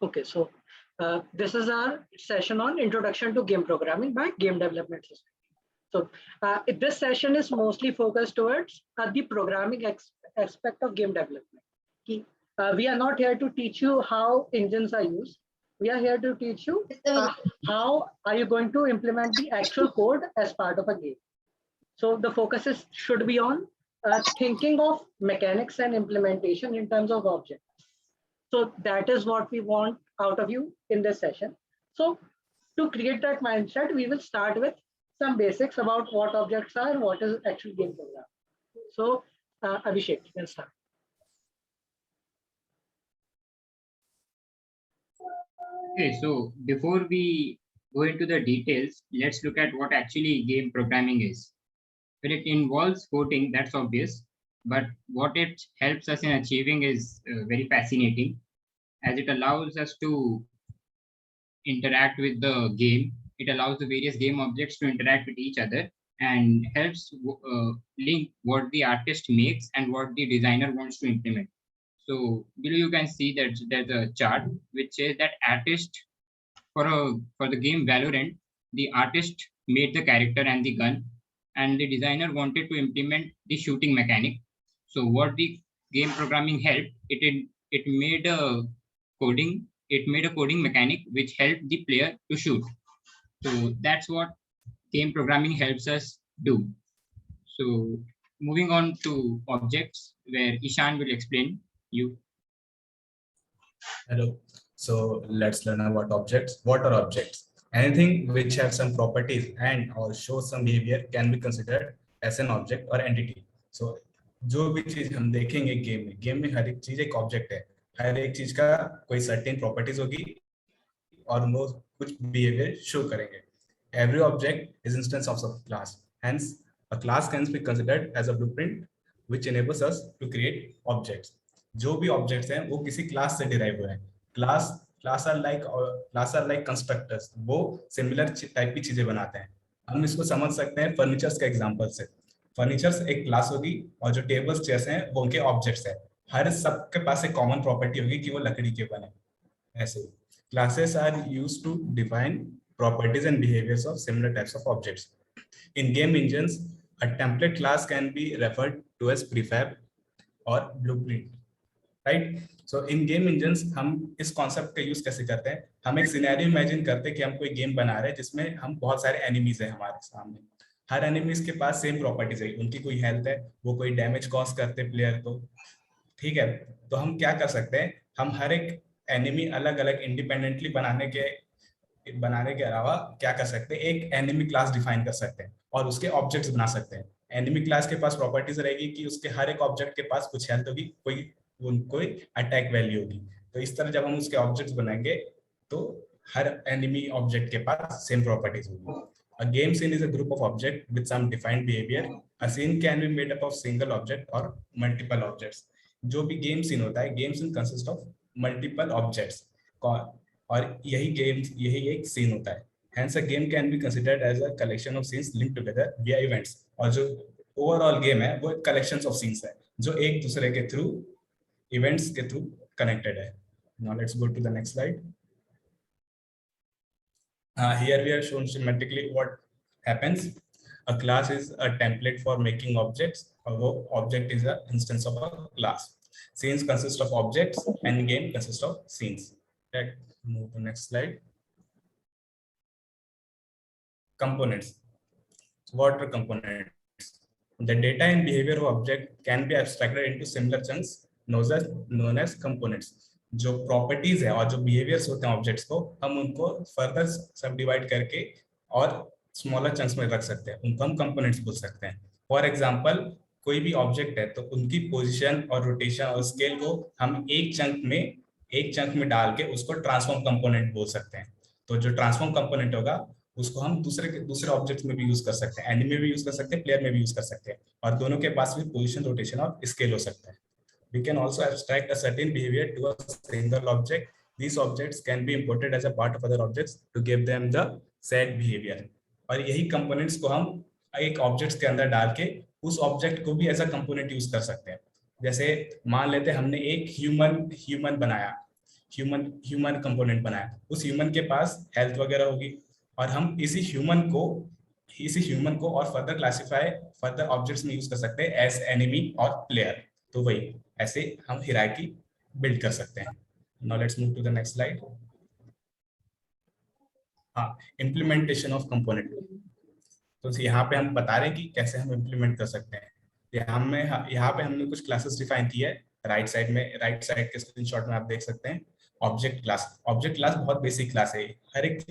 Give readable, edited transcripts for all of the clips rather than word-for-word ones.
Okay, so this is our session on Introduction to Game Programming by Game Development Society. So this session is mostly focused towards the programming aspect of game development. We are not here to teach you how engines are used. We are here to teach you how are you going to implement the actual code as part of a game. So the focus should be on thinking of mechanics and implementation in terms of objects. So that is what we want out of you in this session. So to create that mindset, we will start with some basics about what objects are, what is actually game program. So Abhishek, you can start. Okay, so before we go into the details, let's look at what actually game programming is. Well, it involves coding, that's obvious, but what it helps us in achieving is very fascinating, as it allows us to interact with the game. It allows the various game objects to interact with each other and helps link what the artist makes and what the designer wants to implement. So below you can see that there's a chart which says that for the game Valorant, the artist made the character and the gun, and the designer wanted to implement the shooting mechanic. So what the game programming helped, it made a coding mechanic which helped the player to shoot. So that's what game programming helps us do. So moving on to objects, where Ishan will explain you. Hello. So let's learn about objects. What are objects? Anything which have some properties and or show some behavior can be considered as an object or entity. So जो भी चीज हम देखेंगे game में हर एक चीज एक object है. हर एक चीज का कोई सर्टेन प्रॉपर्टीज होगी और वो कुछ बिहेवियर शो करेंगे. Every object is instance of a class. Hence, a class can be considered as a blueprint which enables us to create objects. जो भी ऑब्जेक्ट्स हैं वो किसी क्लास से डिराइव हुए हैं. Class are like constructors. वो सिमिलर टाइप की चीजें बनाते हैं. हम इसको समझ सकते हैं फर्नीचर्स के एग्जांपल से. फर्नीचर्स एक क्लास होगी और जो टेबल्स चेयर्स हैं वो उनके ऑब्जेक्ट्स हैं. हर सबके पास एक कॉमन प्रॉपर्टी होगी कि वो लकड़ी के बने. ऐसे classes are used to define properties and behaviors of similar types of objects. In game engines, a template class can be referred to as prefab or blueprint, right? So in game engines हम इस concept का use कैसे करते हैं? हम एक scenario imagine करते हैं कि हम कोई game बना रहे हैं जिसमें हम बहुत सारे enemies हैं हमारे सामने. हर enemies के पास same properties है. उनकी कोई health है, वो कोई damage cause करते हैं player को, ठीक है? तो हम क्या कर सकते हैं? हम हर एक enemy अलग-अलग independently बनाने के अलावा क्या कर सकते हैं? एक एनिमी क्लास डिफाइन कर सकते हैं और उसके ऑब्जेक्ट्स बना सकते हैं. एनिमी क्लास के पास प्रॉपर्टीज रहेगी कि उसके हर एक ऑब्जेक्ट के पास कुछ हेल्थ होगी, कोई अटैक वैल्यू होगी. तो इस तरह जब हम उसके ऑब्जेक्ट्स बनाएंगे तो हर एनिमी ऑब्जेक्ट के पास सेम प्रॉपर्टीज होगी. A game scene is a group of objects with some defined behavior. A scene can be made up of single object or multiple objects. जो भी गेम सीन होता है, game scene consist of multiple objects और यही एक scene होता है. Hence, a game can be considered as a collection of scenes linked together via events. और जो ओवरऑल गेम है वो collections of scenes है जो एक दूसरे के थ्रू इवेंट्स के थ्रू कनेक्टेड है. Now let's go to the next slide. Here we are shown schematically what happens. A class is a template for making objects. A object is an instance of a class. Scenes consist of objects and game consists of scenes. Okay. Move to the next slide. Components. What are components? The data and behavior of object can be abstracted into similar chunks known as components. जो properties है और जो behaviours होते हैं objects को हम उनको further सब डिवाइड करके और स्मॉलर चंक्स में रख सकते हैं. उनको हम कंपोनेंट्स बोल सकते हैं. फॉर एग्जांपल कोई भी ऑब्जेक्ट है तो उनकी पोजीशन और रोटेशन और स्केल को हम एक चंक में डाल के उसको ट्रांसफॉर्म कंपोनेंट बोल सकते हैं. तो जो ट्रांसफॉर्म कंपोनेंट होगा उसको हम दूसरे ऑब्जेक्ट्स में भी यूज कर सकते हैं. एनिमी में भी यूज कर सकते हैं, प्लेयर में भी यूज कर सकते हैं और दोनों के पास भी पोजीशन, रोटेशन और स्केल हो सकता है. We can also abstract a certain behavior to a single object. These objects can be imported as a part of other objects to give them the said behavior. और यही components को हम एक objects के अंदर डाल के उस ऑब्जेक्ट को भी एज अ कंपोनेंट यूज कर सकते हैं. जैसे मान लेते हैं हमने एक ह्यूमन बनाया. ह्यूमन कंपोनेंट बनाया, उस ह्यूमन के पास हेल्थ वगैरह होगी, और हम इसी ह्यूमन को और फर्दर ऑब्जेक्ट्स में यूज कर सकते हैं एज एनिमी और प्लेयर। तो वही ऐसे हम हायरार्की बिल्ड कर सकते हैं। Now let's move to the next slide. हाँ, इम्प्लीमेंटेशन ऑफ कंपोनेंट। तो यहाँ पे हम बता रहे हैं कि कैसे हम इम्प्लीमेंट कर सकते हैं। यहाँ पे हमने कुछ क्लासेस डिफाइन की है। राइट साइड के स्क्रीनशॉट में आप देख सकते हैं ऑब्जेक्ट क्लास बहुत बेसिक क्लास है। हर एक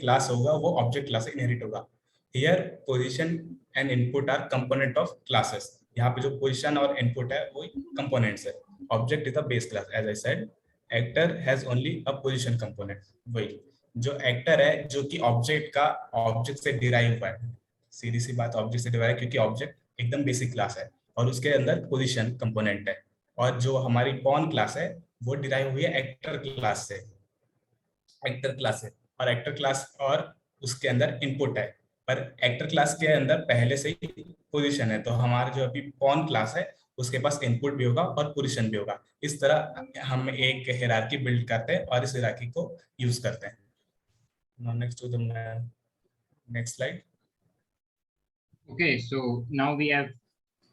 क्लास होगा वो ऑब्जेक्ट क्लास से इनहेरिट होगा। Here position and input R component of classes. यहाँ पे जो पोजीशन और इनपुट है वो कंपोनेंट्स है। Object is a base class as I said. Actor has only a position component. वही जो एक्टर है जो कि ऑब्जेक्ट से डिराइव हुआ है, सीधी सी बात ऑब्जेक्ट से डिराइव है, क्योंकि ऑब्जेक्ट एकदम बेसिक क्लास है और उसके अंदर पोजीशन कंपोनेंट है। और जो हमारी पॉन क्लास है वो डिराइव हुई है एक्टर क्लास से। और एक्टर क्लास और उसके अंदर इनपुट है, पर एक्टर क्लास के अंदर पहले से ही पोजीशन है। तो हमारा जो अभी पॉन क्लास है उसके पास इनपुट भी होगा और पोजीशन भी होगा। इस तरह हम एक हायरार्की बिल्ड करते हैं और इस हायरार्की को यूज करते हैं। Now next to the next slide. Okay, so now we have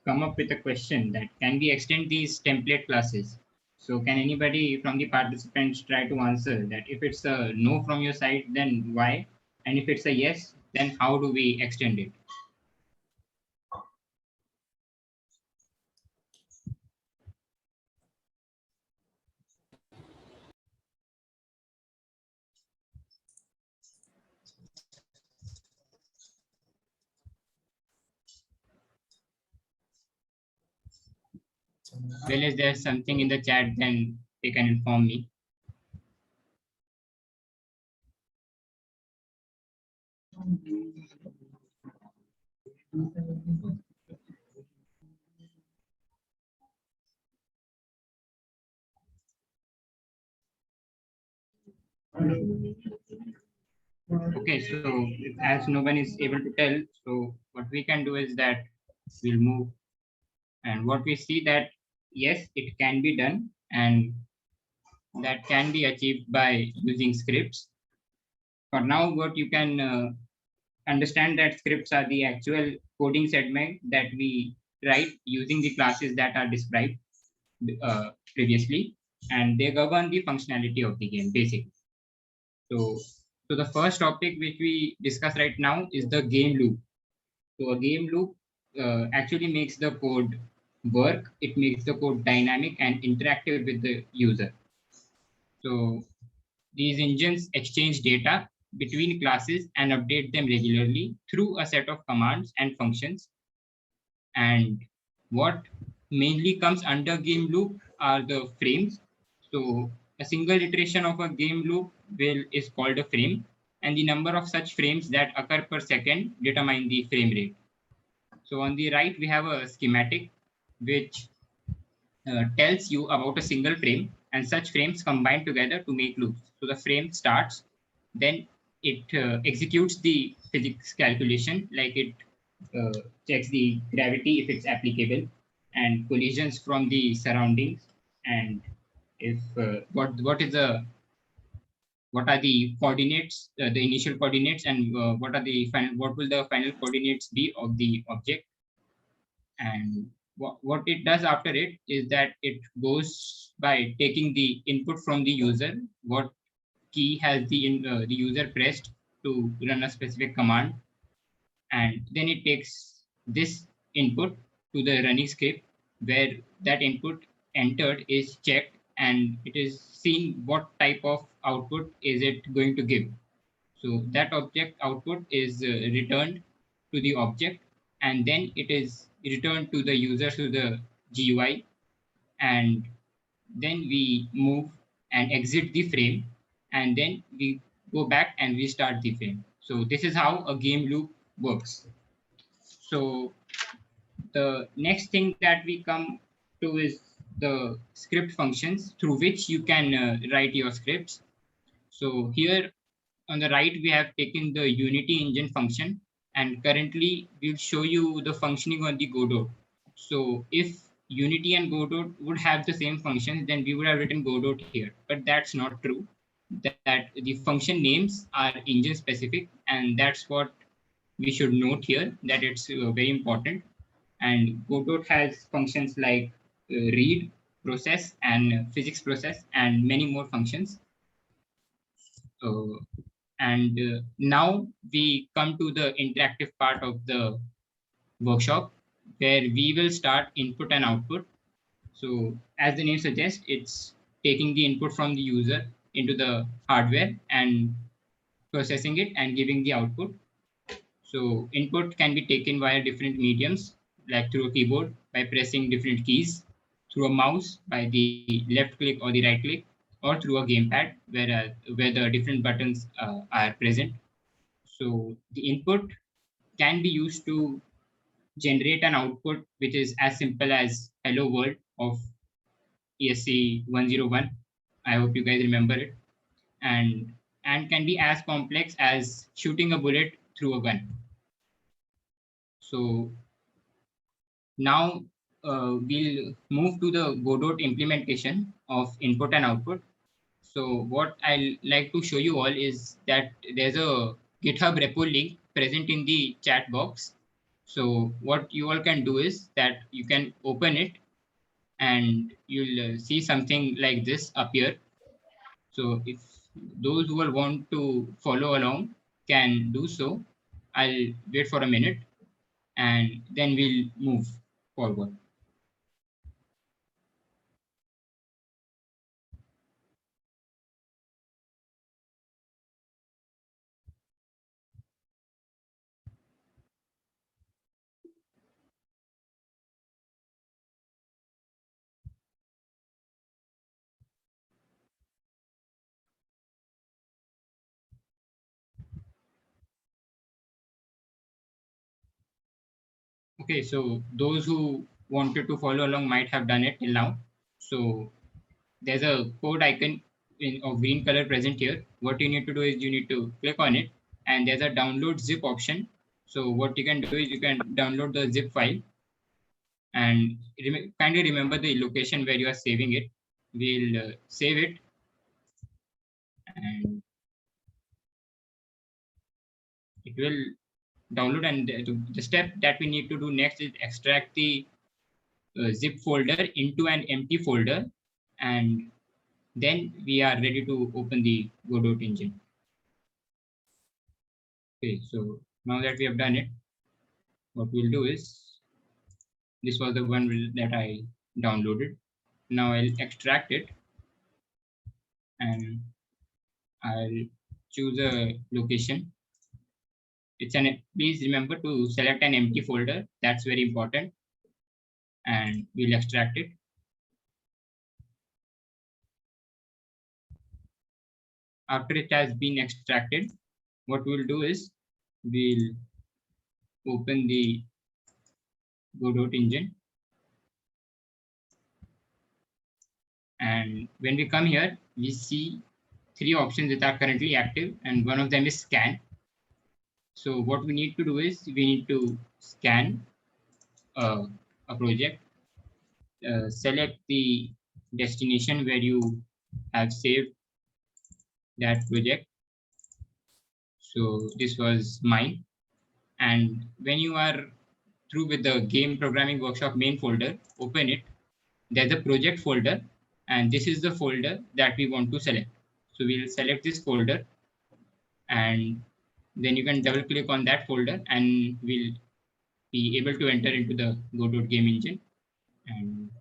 come up with a question that can we extend these template classes? So can anybody from the participants try to answer that? If it's a no from your side, then why? And if it's a yes, then how do we extend it? Well, if there's something in the chat, then they can inform me. Okay, so as no one is able to tell, so what we can do is that we'll move, and what we see that yes, it can be done, and that can be achieved by using scripts. For now, what you can understand that scripts are the actual coding segment that we write using the classes that are described previously, and they govern the functionality of the game basically. So the first topic which we discuss right now is the game loop. So a game loop actually makes the code work. It makes the code dynamic and interactive with the user. So these engines exchange data between classes and update them regularly through a set of commands and functions. And what mainly comes under game loop are the frames. So a single iteration of a game loop is called a frame, and the number of such frames that occur per second determine the frame rate. So on the right, we have a schematic which tells you about a single frame, and such frames combine together to make loops. So the frame starts, then it executes the physics calculation, like it checks the gravity if it's applicable, and collisions from the surroundings, and if what are the coordinates, the initial coordinates, and what will the final coordinates be of the object. And what it does after it is that it goes by taking the input from the user, what key has the user pressed to run a specific command, and then it takes this input to the running script where that input entered is checked, and it is seen what type of output is it going to give. So that object output is returned to the object, and then it is returned to the user through the GUI, and then we move and exit the frame, and then we go back and restart the frame. So this is how a game loop works. So the next thing that we come to is the script functions through which you can write your scripts. So here on the right, we have taken the Unity engine function, and currently we'll show you the functioning on the Godot. So if Unity and Godot would have the same functions, then we would have written Godot here. But that's not true. That the function names are engine specific, and that's what we should note here, that it's very important. And Godot has functions like read, process, and physics process, and many more functions. And now we come to the interactive part of the workshop, where we will start input and output. So as the name suggests, it's taking the input from the user into the hardware and processing it and giving the output. So input can be taken via different mediums, like through a keyboard by pressing different keys, through a mouse by the left click or the right click, or through a gamepad where the different buttons are present. So the input can be used to generate an output which is as simple as hello world of ESC 101. I hope you guys remember it. And can be as complex as shooting a bullet through a gun. So now we'll move to the Godot implementation of input and output. So what I'll like to show you all is that there's a GitHub repo link present in the chat box. So what you all can do is that you can open it and you'll see something like this appear. So if those who will want to follow along can do so. I'll wait for a minute and then we'll move forward. Okay, so those who wanted to follow along might have done it till now. So there's a code icon of green color present here. What you need to do is you need to click on it, and there's a download zip option. So what you can do is you can download the zip file, and kindly remember the location where you are saving it. We'll save it, and it will download. And the step that we need to do next is extract the zip folder into an empty folder, and then we are ready to open the Godot engine. Okay, so now that we have done it, what we'll do is, this was the one that I downloaded. Now I'll extract it and I'll choose a location. Please remember to select an empty folder. That's very important. And we'll extract it. After it has been extracted, what we'll do is we'll open the Godot engine. And when we come here, we see three options that are currently active, and one of them is scan. So what we need to do is we need to scan a project, select the destination where you have saved that project. So this was mine. And when you are through with the game programming workshop main folder, open it. There's a project folder, and this is the folder that we want to select. So we'll select this folder, and then you can double click on that folder and we'll be able to enter into the Godot game engine. And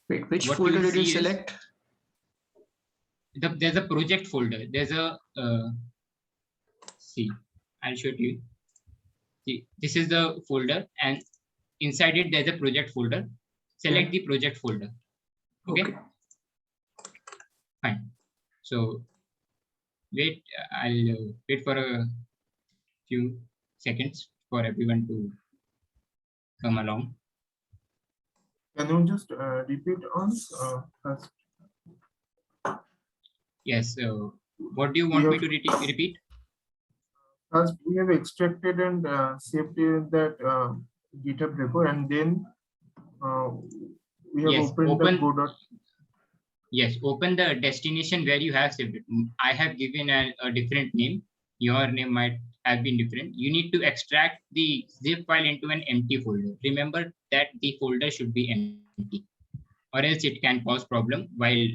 wait, which folder did you select? There's a project folder. There's a see, I'll show it to you. See, this is the folder, and inside it there's a project folder. Select the project folder. Okay. Fine. So wait, I'll wait for a few seconds for everyone to come along. Can you just repeat once first? Yes. What do you want me to repeat? First, we have extracted and saved in that GitHub repo, and then we have Yes, opened the Godot. Yes, open the destination where you have saved it. I have given a different name. Your name might have been different. You need to extract the zip file into an empty folder. Remember that the folder should be empty, or else it can cause problem while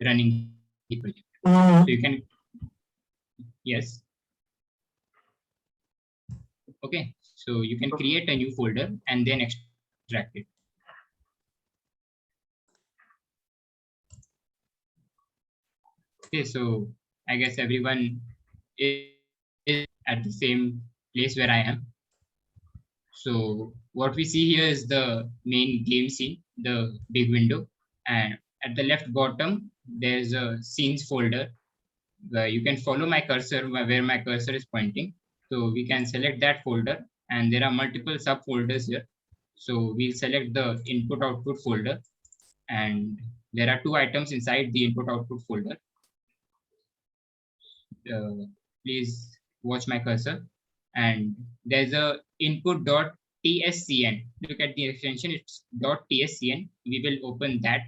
running the project. So you can, yes. Okay, so you can create a new folder and then extract it. Okay, so I guess everyone is at the same place where I am. So what we see here is the main game scene, the big window, and at the left bottom, there's a scenes folder where you can follow my cursor where my cursor is pointing. So we can select that folder, and there are multiple subfolders here. So we'll select the input output folder, and there are 2 items inside the input output folder. Please watch my cursor, and there's a input.tscn. Look at the extension, it's .tscn. We will open that,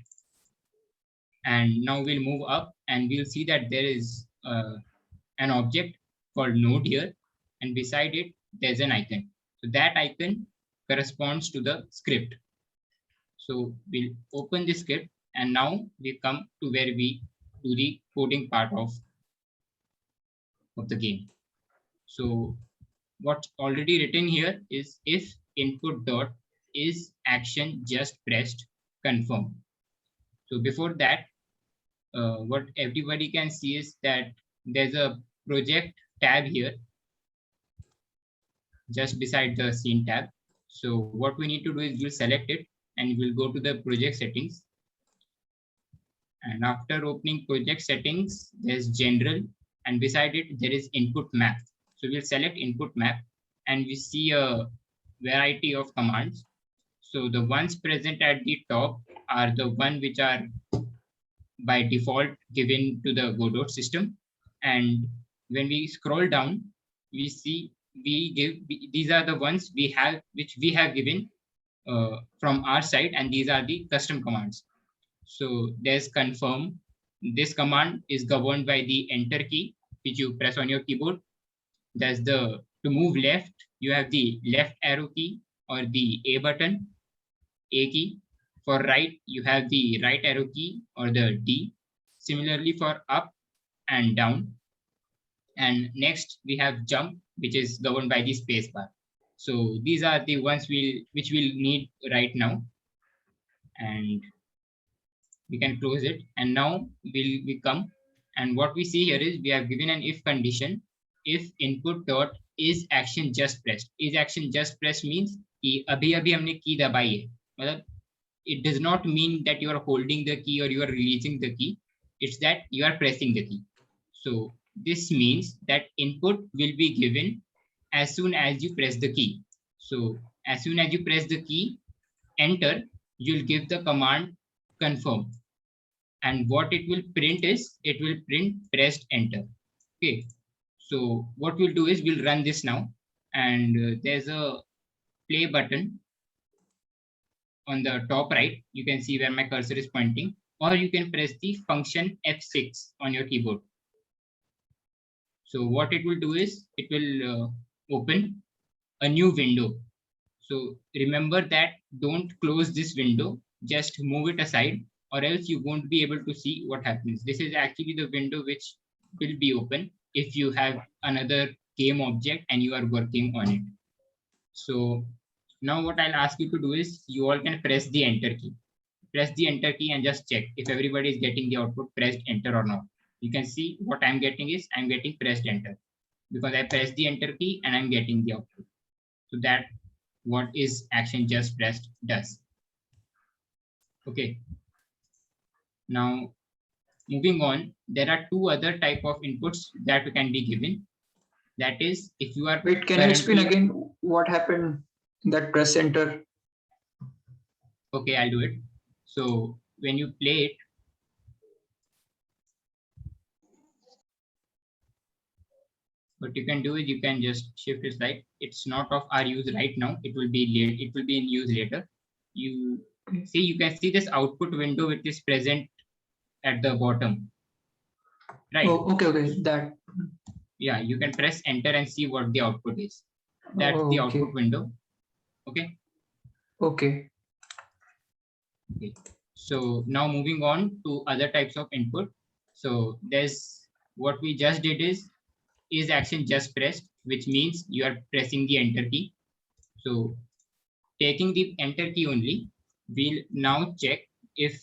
and now we'll move up and we'll see that there is an object called node here, and beside it there's an icon. So that icon corresponds to the script. So we'll open the script, and now we come to where we do the coding part of the game. So what's already written here is if input dot is action just pressed confirm. So before that, what everybody can see is that there's a project tab here just beside the scene tab. So what we need to do is we'll select it and we'll go to the project settings. And after opening project settings, there's general, and beside it there is input map. So we'll select input map, and we see a variety of commands. So the ones present at the top are the one which are by default given to the Godot system. And when we scroll down, we see these are the ones we have, which we have given from our side, and these are the custom commands. So there's confirm. This command is governed by the enter key, which you press on your keyboard. There's to move left, you have the left arrow key or the A button, A key. For right, you have the right arrow key or the D. Similarly for up and down. And next we have jump, which is governed by the space bar. So these are the ones which we'll need right now. And we can close it, and now we come, and what we see here is we have given an if condition. If input dot is action just pressed. Is action just pressed means कि अभी हमने key दबाई है. मतलब it does not mean that you are holding the key or you are releasing the key. It's that you are pressing the key. So this means that input will be given as soon as you press the key. So as soon as you press the key, enter, you'll give the command confirm, and what it will print is it will print pressed enter. Okay, so what we'll do is we'll run this now, and there's a play button on the top right. You can see where my cursor is pointing, or you can press the function F6 on your keyboard. So what it will do is it will open a new window. So remember that don't close this window, just move it aside, or else you won't be able to see what happens. This is actually the window which will be open if you have another game object and you are working on it. So now what I'll ask you to do is you all can press the enter key. Press the enter key and just check if everybody is getting the output pressed enter or not. You can see what I'm getting is I'm getting pressed enter because I pressed the enter key and I'm getting the output. So that what is action just pressed does. Okay. Now moving on, there are 2 other type of inputs that can be given. That is, if you are Wait, can you explain again what happened in that press enter? Okay, I'll do it. So when you play it, what you can do is you can just shift it slide. It's not of our use right now. It will be in use later. You see, you can see this output window which is present at the bottom, right? Oh, okay. That. Yeah, you can press enter and see what the output is. That's the Okay. output window. Okay. Okay. So now moving on to other types of input. So there's what we just did is action just pressed, which means you are pressing the enter key. So taking the enter key only, we'll now check if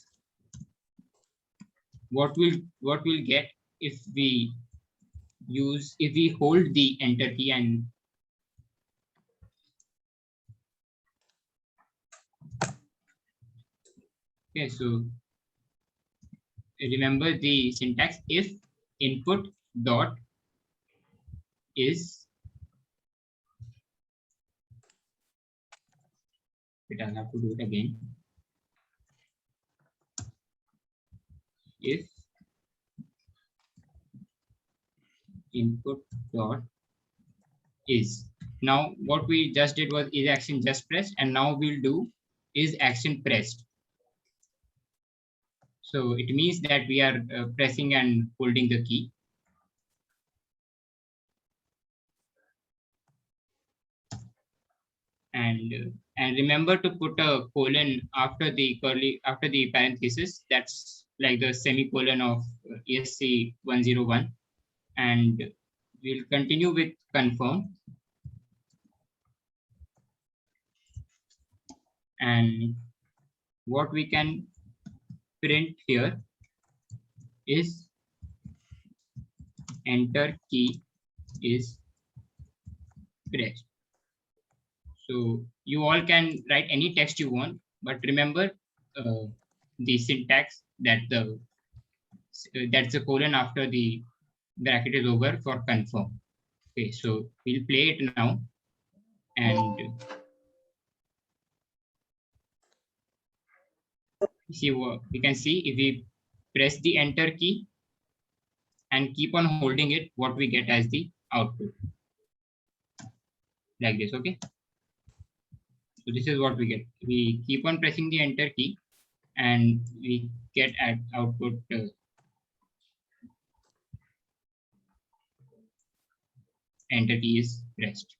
what we'll get if we hold the enter key. And okay, so remember the syntax: if input dot is, I'll have to do it again. If input dot is. Now what we just did was is action just pressed, and now we'll do is action pressed. So it means that we are pressing and holding the key. And remember to put a colon after the parenthesis. That's like the semicolon of ESC 101. And we'll continue with confirm. And what we can print here is enter key is pressed. So you all can write any text you want, but remember the syntax that's the colon after the bracket is over for confirm. Okay, so we'll play it now, and see what we can see. If we press the enter key and keep on holding it, what we get as the output, like this. Okay, so this is what we get. We keep on pressing the enter key and we get at output enter key is pressed.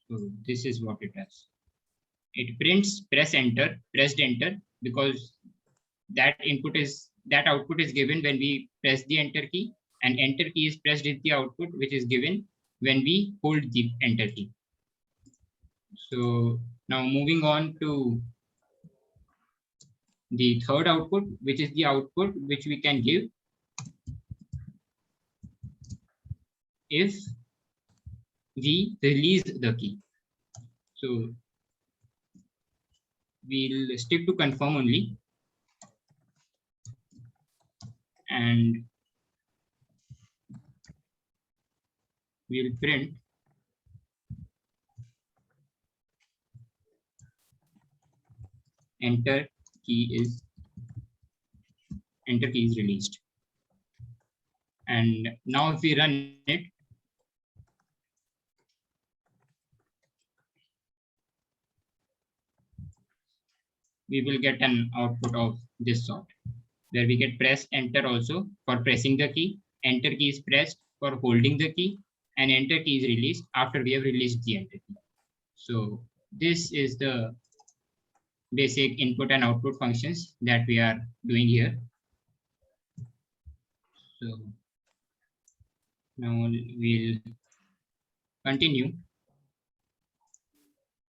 So this is what it does. It prints pressed enter because that output is given when we press the enter key, and enter key is pressed is the output which is given when we hold the enter key. So now moving on to the third output, which is the output which we can give if we release the key. So we'll stick to confirm only, and we'll print enter key is released. And now if we run it, we will get an output of this sort, where we get press enter also for pressing the key, enter key is pressed for holding the key, and enter key is released after we have released the enter key. So this is the basic input and output functions that we are doing here. So now we'll continue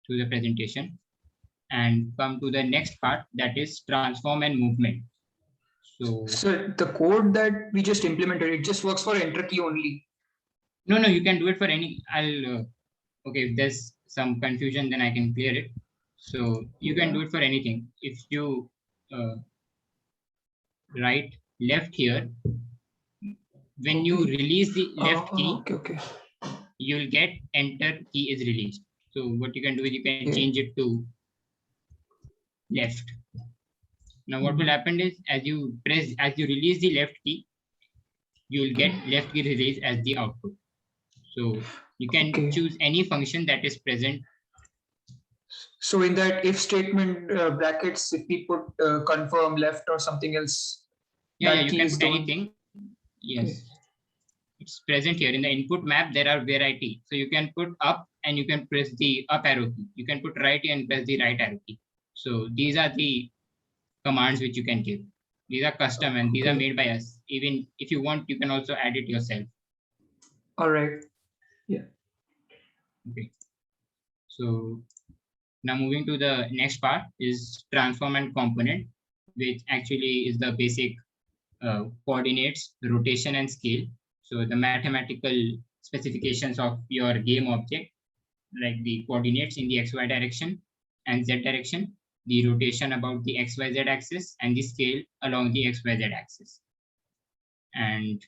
to the presentation and come to the next part, that is transform and movement. So the code that we just implemented, it just works for enter key only. No, you can do it for any. Okay, if there's some confusion, then I can clear it. So you can do it for anything. If you write left here, when you release the left key, okay. You'll get enter key is released. So what you can do is you can change it to left. Now what will happen is as you release the left key, you will get left gear release as the output. So you can Okay. choose any function that is present. So in that if statement brackets, if we put confirm left or something else, Yeah, that you key can is put don't. anything. Yes. Okay. It's present here in the input map. There are variety. So you can put up and you can press the up arrow key. You can put right and press the right arrow key. So these are the commands which you can give. These are custom and these are Okay. made by us. Even if you want, you can also add it yourself. All right. Okay. So now moving to the next part is transform and component, which actually is the basic coordinates, rotation and scale. So the mathematical specifications of your game object, like the coordinates in the XY direction and Z direction, the rotation about the XYZ axis, and the scale along the XYZ axis. And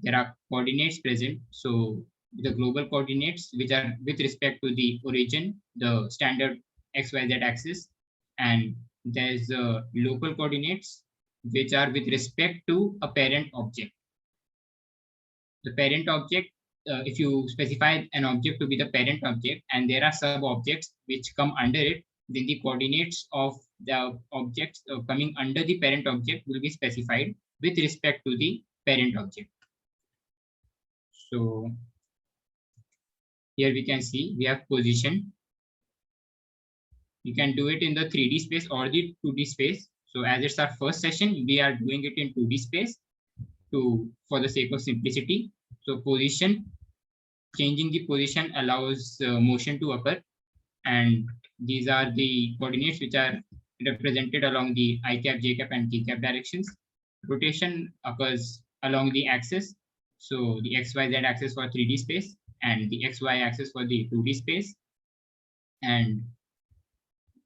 there are coordinates present. So the global coordinates, which are with respect to the origin, the standard XYZ axis, and there's the local coordinates, which are with respect to a parent object. The parent object, if you specify an object to be the parent object and there are sub objects which come under it, then the coordinates of the objects coming under the parent object will be specified with respect to the parent object. So here we can see we have position. You can do it in the 3D space or the 2D space. So as it's our first session, we are doing it in 2D space for the sake of simplicity. So position, changing the position allows motion to occur, and these are the coordinates which are represented along the I cap, J cap, and K cap directions. Rotation occurs along the axis, so the XYZ axis for 3D space and the XY axis for the 2D space, and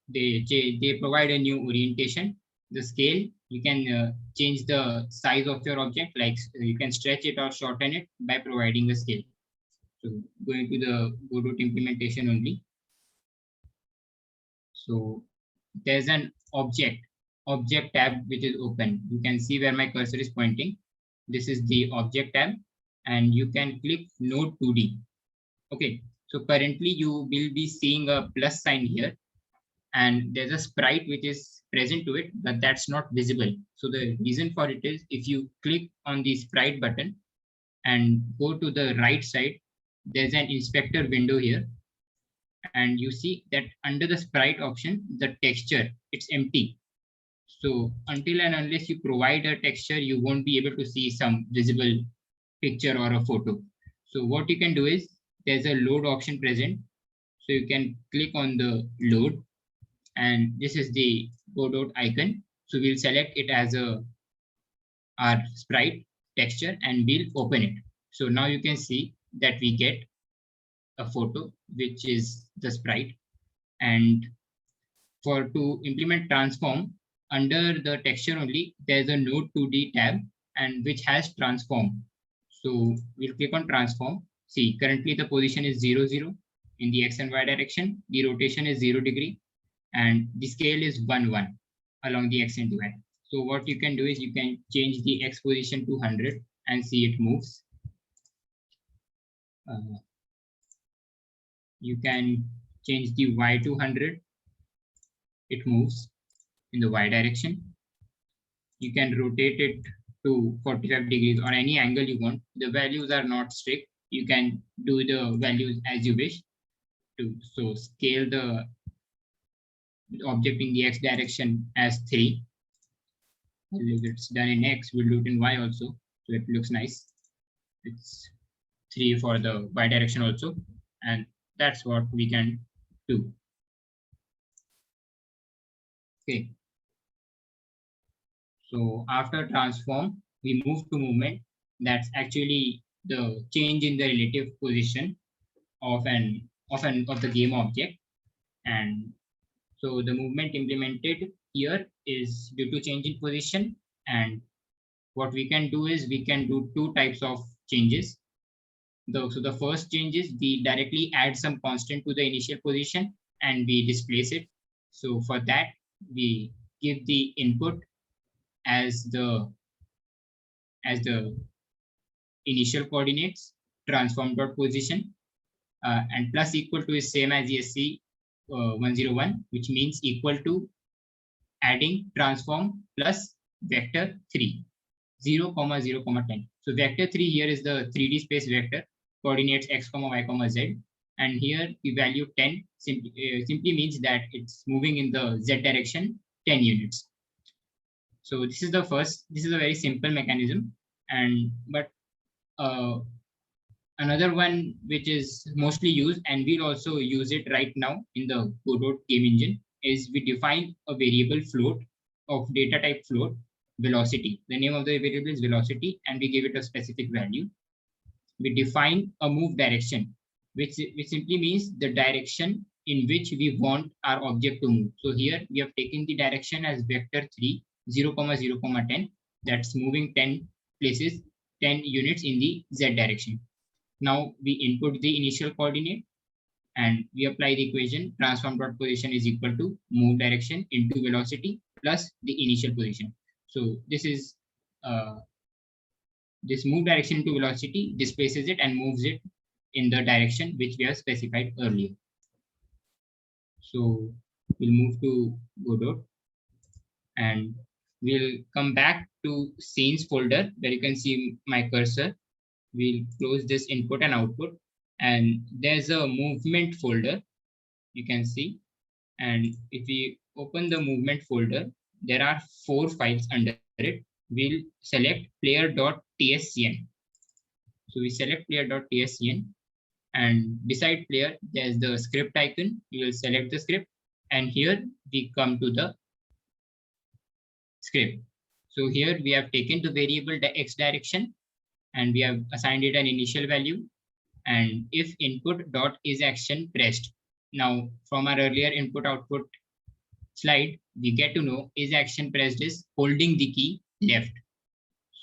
they provide a new orientation. The scale, you can change the size of your object, like you can stretch it or shorten it by providing the scale. So going to the Godot implementation only. So there's an object tab which is open. You can see where my cursor is pointing. This is the object tab, and you can click node 2D. Okay, so currently you will be seeing a plus sign here, and there's a sprite which is present to it, but that's not visible. So the reason for it is if you click on the sprite button and go to the right side, there's an inspector window here, and you see that under the sprite option, the texture, it's empty. So until and unless you provide a texture, you won't be able to see some visible picture or a photo. So what you can do is there's a load option present. So you can click on the load, and this is the Godot icon. So we'll select it as our sprite texture and we'll open it. So now you can see that we get a photo, which is the sprite. And to implement transform, under the texture only, there's a node 2D tab and which has transform. So we'll click on transform. See, currently the position is 0, 0 in the X and Y direction. The rotation is 0 degree and the scale is 1, 1 along the X and Y. So what you can do is you can change the X position to 100 and see it moves. You can change the Y to 100. It moves in the Y direction. You can rotate it to 45 degrees or any angle you want. The values are not strict. You can do the values as you wish. So scale the object in the X direction as 3. If it's done in X, we'll do it in Y also. So it looks nice. It's 3 for the Y direction also. And that's what we can do. Okay. So after transform, we move to movement. That's actually the change in the relative position of the game object. And so the movement implemented here is due to change in position. And what we can do is we can do 2 types of changes. So the first change is we directly add some constant to the initial position and we displace it. So for that, we give the input as the initial coordinates, transform dot position, and plus equal to is same as ESC 101, which means equal to adding transform plus vector 3, 0, 0, 10. So vector 3 here is the 3D space vector, coordinates x, y, z. And here the value 10 simply means that it's moving in the z direction 10 units. So this is the first, this is a very simple mechanism. And but another one which is mostly used, and we'll also use it right now in the Godot game engine, is we define a variable float of data type float velocity. The name of the variable is velocity, and we give it a specific value. We define a move direction, which simply means the direction in which we want our object to move. So here we have taken the direction as vector 3, 0, 0, 10. That's moving 10 places, 10 units in the z direction. Now we input the initial coordinate and we apply the equation transform dot position is equal to move direction into velocity plus the initial position. So this is this move direction into velocity displaces it and moves it in the direction which we have specified earlier. So we'll move to Godot and we'll come back to scenes folder where you can see my cursor. We'll close this input and output, and there's a movement folder you can see. And if we open the movement folder, there are 4 files under it. We'll select player.tscn. So we select player.tscn, and beside player, there's the script icon. You will select the script, and here we come to the script. So here we have taken the variable the x direction, and we have assigned it an initial value. And if input dot is action pressed. Now from our earlier input output slide, we get to know is action pressed is holding the key left.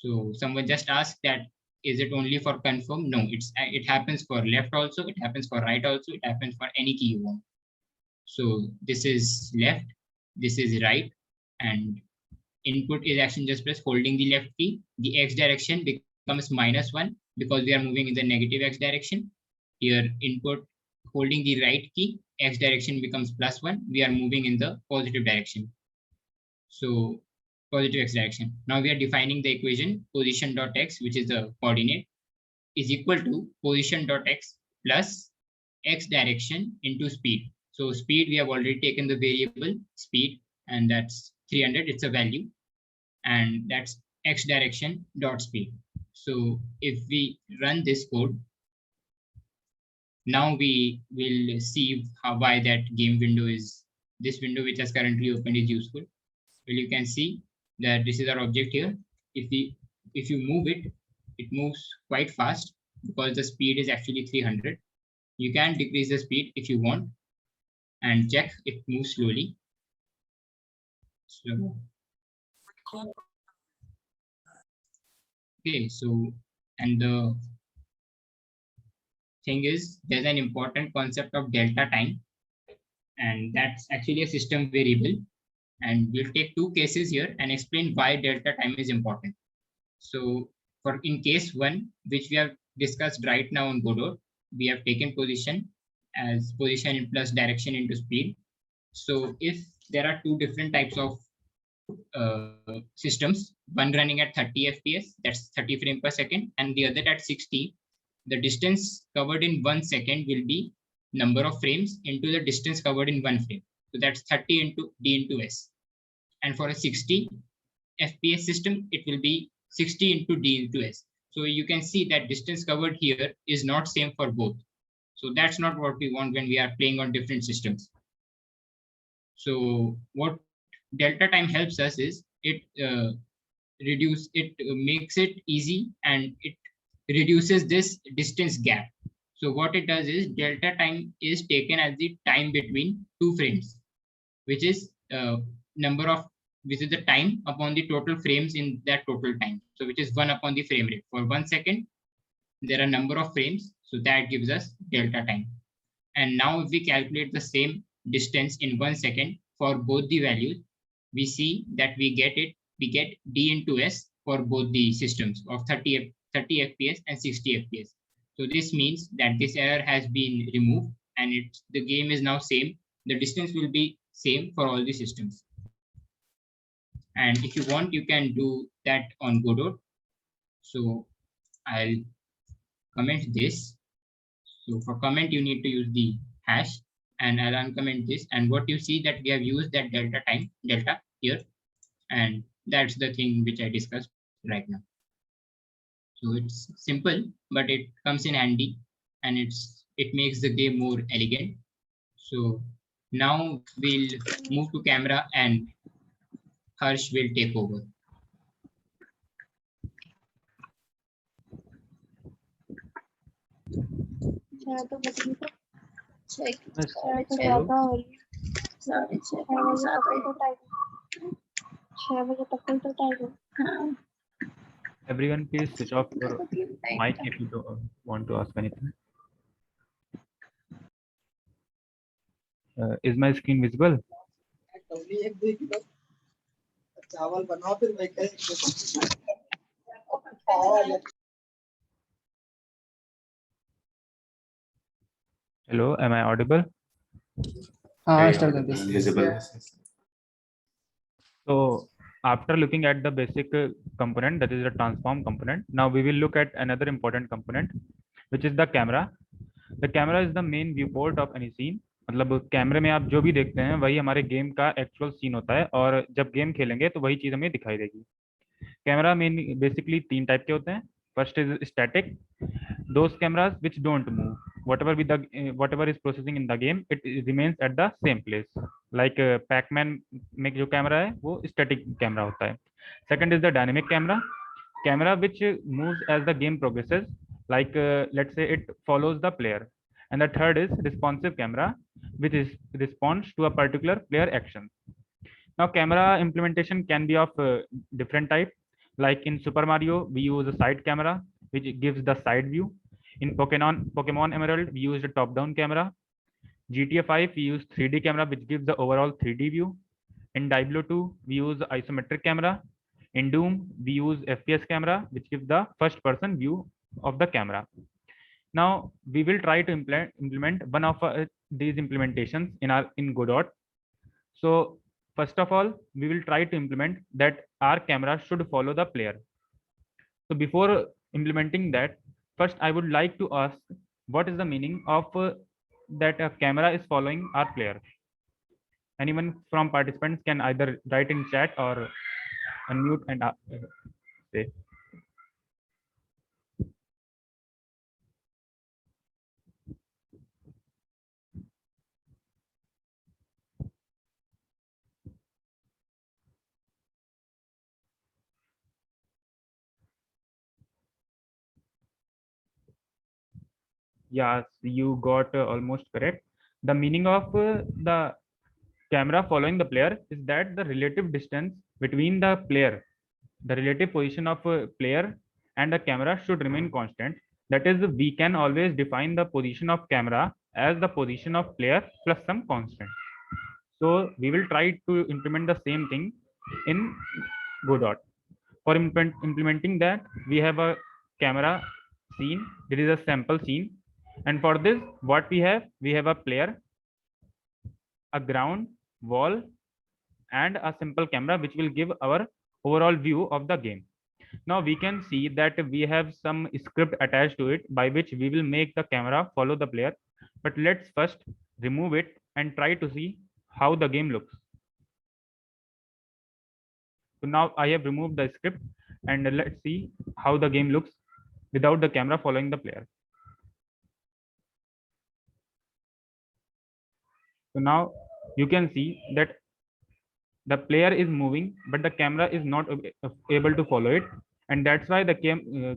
So someone just asked that, is it only for confirm? No, it happens for left also, it happens for right also, it happens for any key you want. So this is left, this is right, and input is action just press holding the left key. The x direction becomes -1 because we are moving in the negative x direction. Here input holding the right key, x direction becomes +1. We are moving in the positive direction. So positive x direction. Now we are defining the equation position.x, which is the coordinate, is equal to position.x plus x direction into speed. So speed, we have already taken the variable speed, and that's 300, it's a value, and that's x direction dot speed. So if we run this code, now we will see why that game window is, this window which is currently open is useful. Well, you can see that this is our object here. If you move it, it moves quite fast because the speed is actually 300. You can decrease the speed if you want and check it moves slowly. So, okay, so, and the thing is, there's an important concept of delta time, and that's actually a system variable. And we'll take 2 cases here and explain why delta time is important. So for in case 1, which we have discussed right now on Godot, we have taken position as position plus direction into speed. So if there are 2 different types of systems, one running at 30 FPS, that's 30 frames per second, and the other at 60, the distance covered in 1 second will be number of frames into the distance covered in 1 frame. So that's 30 into D into S. And for a 60 FPS system, it will be 60 into D into S. So you can see that distance covered here is not same for both. So that's not what we want when we are playing on different systems. So what delta time helps us is it makes it easy, and it reduces this distance gap. So what it does is delta time is taken as the time between 2 frames, which is which is the time upon the total frames in that total time. So which is 1 upon the frame rate. For 1 second, there are number of frames, so that gives us delta time. And now if we calculate the same distance in 1 second for both the values, we see that we get D into S for both the systems of 30 30 FPS and 60 FPS. So this means that this error has been removed and the game is now same. The distance will be same for all the systems. And if you want, you can do that on Godot. So I'll comment this. So for comment, you need to use the hash, and I'll uncomment this. And what you see that we have used that delta here, and that's the thing which I discussed right now. So it's simple, but it comes in handy, and it makes the game more elegant. So now we'll move to camera, and Harsh will take over. Everyone, please switch off your mic if you don't want to ask anything. Is my screen visible? Hello, am I audible? Visible. So after looking at the basic component, that is the transform component, now we will look at another important component, which is the camera. The camera is the main viewport of any scene. मतलब कैमरे में आप जो भी देखते हैं वही हमारे गेम का एक्चुअल सीन होता है, और जब गेम खेलेंगे तो वही चीज हमें दिखाई देगी. कैमरा मेन बेसिकली 3 टाइप के होते हैं. First is static, those cameras which don't move. Whatever is processing in the game, it remains at the same place. Like Pac-Man में जो कैमरा है वो static कैमरा होता है. Second is the dynamic camera which moves as the game progresses. Like let's say it follows the player. And the third is responsive camera, which responds to a particular player action. Now camera implementation can be of different type. Like in Super Mario, we use a side camera which gives the side view. In Pokemon Emerald, we use a top-down camera. GTA 5, we use 3D camera which gives the overall 3D view. In Diablo 2, we use isometric camera. In Doom, we use FPS camera which gives the first-person view of the camera. Now we will try to implement one of these implementations in Godot. So first of all, we will try to implement that our camera should follow the player. So before implementing that, first I would like to ask, what is the meaning of that a camera is following our player? Anyone from participants can either write in chat or unmute and say. Yes, you got almost correct. The meaning of the camera following the player is that the relative distance between the player, the relative position of a player and the camera should remain constant. That is, we can always define the position of camera as the position of player plus some constant. So we will try to implement the same thing in Godot. For implementing that, we have a camera scene. There is a sample scene. And for this, what we have a player, a ground, wall, and a simple camera, which will give our overall view of the game. Now we can see that we have some script attached to it by which we will make the camera follow the player. But let's first remove it and try to see how the game looks. So now I have removed the script, and let's see how the game looks without the camera following the player. So now you can see that the player is moving, but the camera is not able to follow it. And that's why the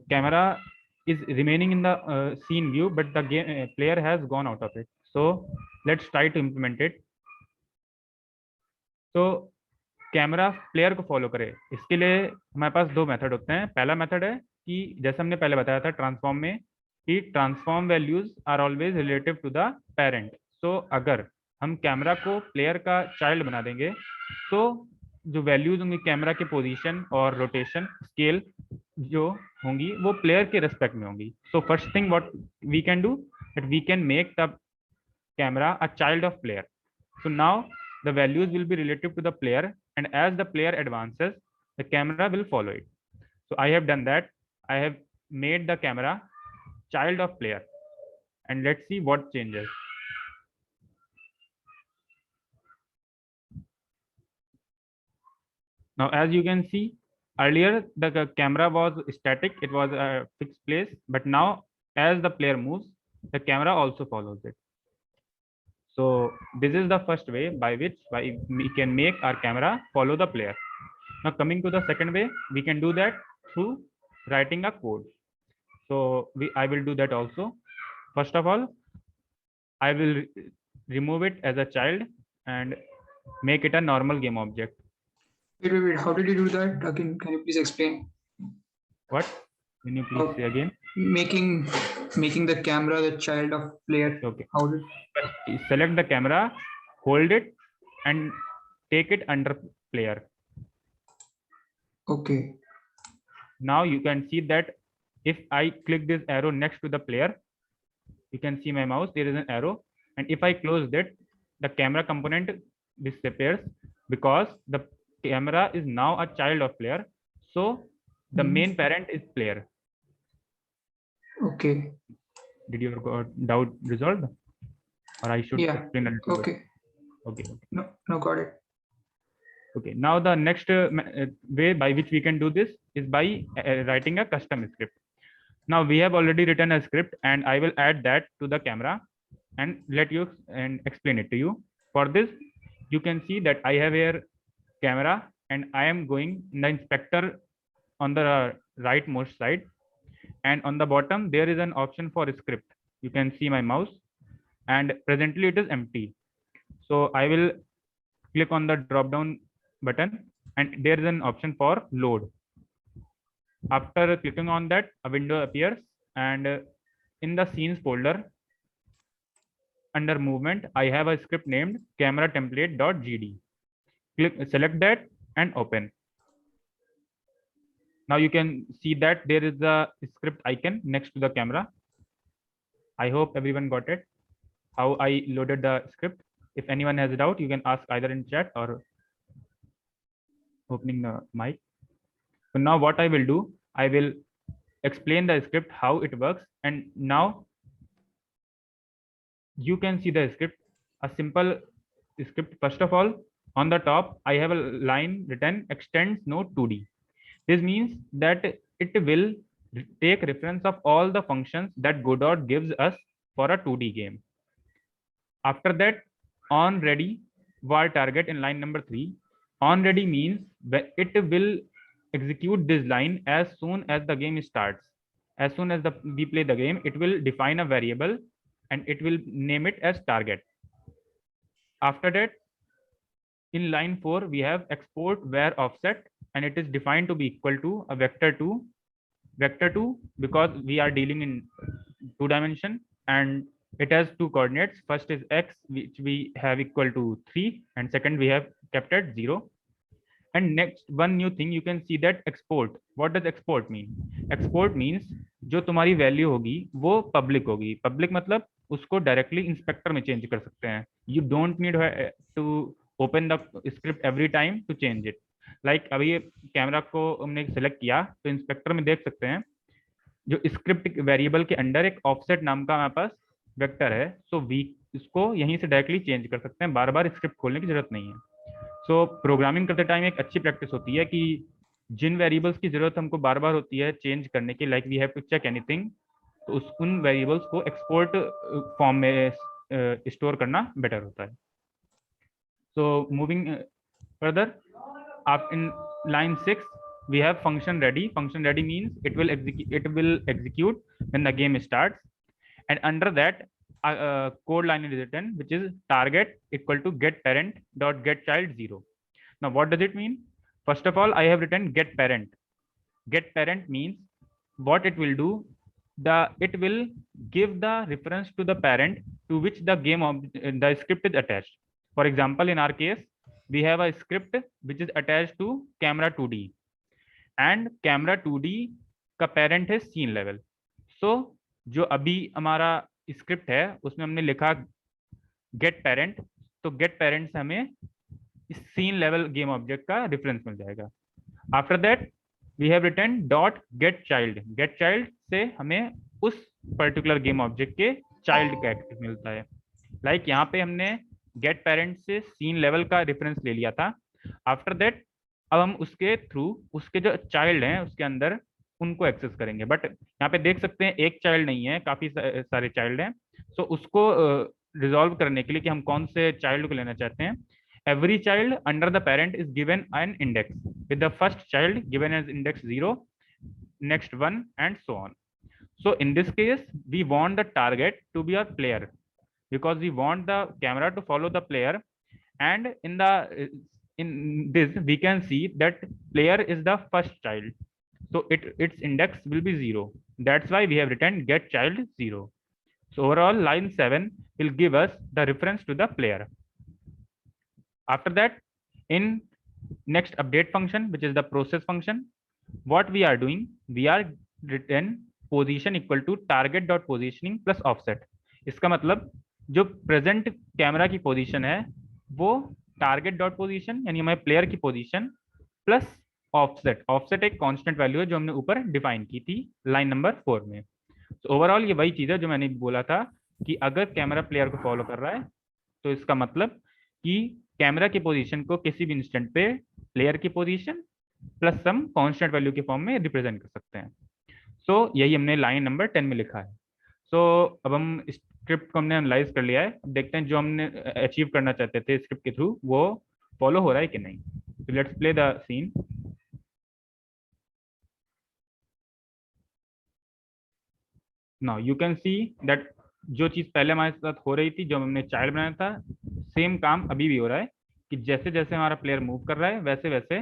camera is remaining in the scene view, but the player has gone out of it. So let's try to implement it. So camera player को follow करे, इसके लिए हमारे पास 2 method होते हैं. पहला method है कि जैसे हमने पहले बताया था ट्रांसफॉर्म में कि transform values are always relative to the parent. So अगर हम कैमरा को प्लेयर का चाइल्ड बना देंगे तो जो वैल्यूज होंगी कैमरा के पोजीशन और रोटेशन स्केल जो होंगी वो प्लेयर के रेस्पेक्ट में होंगी. So first thing what we can do that we can make the camera a child of player. So now the values will be relative to the player, and as the player advances, the camera will follow it. So I have done that. I have made the camera child of player, and let's see what changes. Now, as you can see, earlier the camera was static, it was a fixed place, but now as the player moves, the camera also follows it. So this is the first way by which we can make our camera follow the player. Now coming to the second way, we can do that through writing a code. So I will do that also. First of all, I will remove it as a child and make it a normal game object. Wait. How did you do that? Again, can you please explain? What? Can you please say again? Making the camera the child of player. Okay. How did? Select the camera, hold it, and take it under player. Okay. Now you can see that if I click this arrow next to the player, you can see my mouse, there is an arrow, and if I close that, the camera component disappears because the camera is now a child of player. So the main parent is player. Okay. Did your doubt resolved, or I should explain a little Okay. bit? Okay. No, got it. Okay, now the next way by which we can do this is by writing a custom script. Now we have already written a script, and I will add that to the camera and let you and explain it to you. For this, you can see that I have here camera, and I am going in the inspector on the rightmost side, and on the bottom there is an option for script. You can see my mouse, and presently it is empty. So I will click on the drop down button, and there is an option for load. After clicking on that, a window appears, and in the scenes folder under movement, I have a script named camera template.gd. Select that and open. Now you can see that there is a script icon next to the camera. I hope everyone got it, how I loaded the script. If anyone has a doubt, you can ask either in chat or opening the mic. So now what I will do, I will explain the script, how it works. And now you can see the script, a simple script. First of all, on the top, I have a line written extends node 2D. This means that it will take reference of all the functions that Godot gives us for a 2D game. After that, on ready var target in line number 3. On ready means it will execute this line as soon as the game starts. As soon as we play the game, it will define a variable and it will name it as target. After that, in line 4, we have export where offset, and it is defined to be equal to a vector 2. Vector 2 because we are dealing in 2 dimension, and it has 2 coordinates. First is x, which we have equal to 3, and second we have kept at 0. And next, one new thing, you can see that export. What does export mean? Export means जो तुम्हारी value होगी वो public होगी. Public मतलब उसको directly inspector में change कर सकते हैं. You don't need to open the script every time to change it. Like अभी ये कैमरा को हमने सेलेक्ट किया तो इंस्पेक्टर में देख सकते हैं जो स्क्रिप्ट वेरिएबल के अंडर एक ऑफसेट नाम का हमारे पास वेक्टर है. सो वी इसको यहीं से डायरेक्टली चेंज कर सकते हैं, बार बार स्क्रिप्ट खोलने की जरूरत नहीं है. सो प्रोग्रामिंग करते टाइम एक अच्छी प्रैक्टिस होती है कि जिन वेरिएबल्स की जरूरत हमको बार बार होती है चेंज करने की, like we have to check anything, तो उन वेरिएबल्स को एक्सपोर्ट फॉर्म में स्टोर करना बेटर होता है. So moving further, after in line 6 we have function ready. Function ready means it will execute when the game starts, and under that code line is written which is target equal to get parent dot get child 0. Now what does it mean? First of all, I have written get parent. Get parent means what it will do, it will give the reference to the parent to which the the script is attached. For example, in our case we have a script which is attached to camera 2D, and camera 2D का parent है scene level. So जो अभी हमारा script है उसमें हमने लिखा get parent, तो get parent से हमें scene level game object का रेफरेंस मिल जाएगा. After that we have written dot get child. Get child से हमें उस पर्टिकुलर गेम ऑब्जेक्ट के चाइल्ड का एक्सेस मिलता है. लाइक यहाँ पे हमने गेट पेरेंट से सीन लेवल का रेफरेंस ले लिया था. आफ्टर दैट अब हम उसके थ्रू उसके जो चाइल्ड हैं उसके अंदर उनको एक्सेस करेंगे. बट यहाँ पे देख सकते हैं एक चाइल्ड नहीं है, काफी सारे चाइल्ड हैं. सो उसको रिजॉल्व करने के लिए कि हम कौन से चाइल्ड को लेना चाहते हैं, every child under the parent is given an index, with the first child given as index 0, next 1, and so on. So in this case we want the target to be a player, because we want the camera to follow the player, and in this we can see that player is the first child, so its index will be 0. That's why we have written get child 0. So overall line 7 will give us the reference to the player. After that, in next update function, which is the process function, what we are doing, we are written position equal to target dot positioning plus offset. इसका मतलब जो present camera की position है वो target dot position यानी हमारे player की position plus offset. Offset एक कांस्टेंट वैल्यू है जो हमने ऊपर डिफाइन की थी लाइन नंबर 4 में. तो ओवरऑल ये वही चीज है जो मैंने बोला था कि अगर कैमरा प्लेयर को फॉलो कर रहा है तो इसका मतलब कि कैमरा की पोजीशन को किसी भी इंस्टेंट पे प्लेयर की position plus some constant value के फॉर्म में रिप्रेजेंट कर सकते हैं. सो यही हमने लाइन नंबर 10 में लिखा है. सो अब हम स्क्रिप्ट को हमने एनालाइज कर लिया है. अब देखते हैं जो हमने अचीव करना चाहते थे स्क्रिप्ट के थ्रू वो फॉलो हो रहा है कि नहीं. So let's play the scene. Now you can see that जो चीज पहले हमारे साथ हो रही थी, जो हमने चाइल्ड बनाया था, सेम काम अभी भी हो रहा है कि जैसे जैसे हमारा प्लेयर मूव कर रहा है वैसे वैसे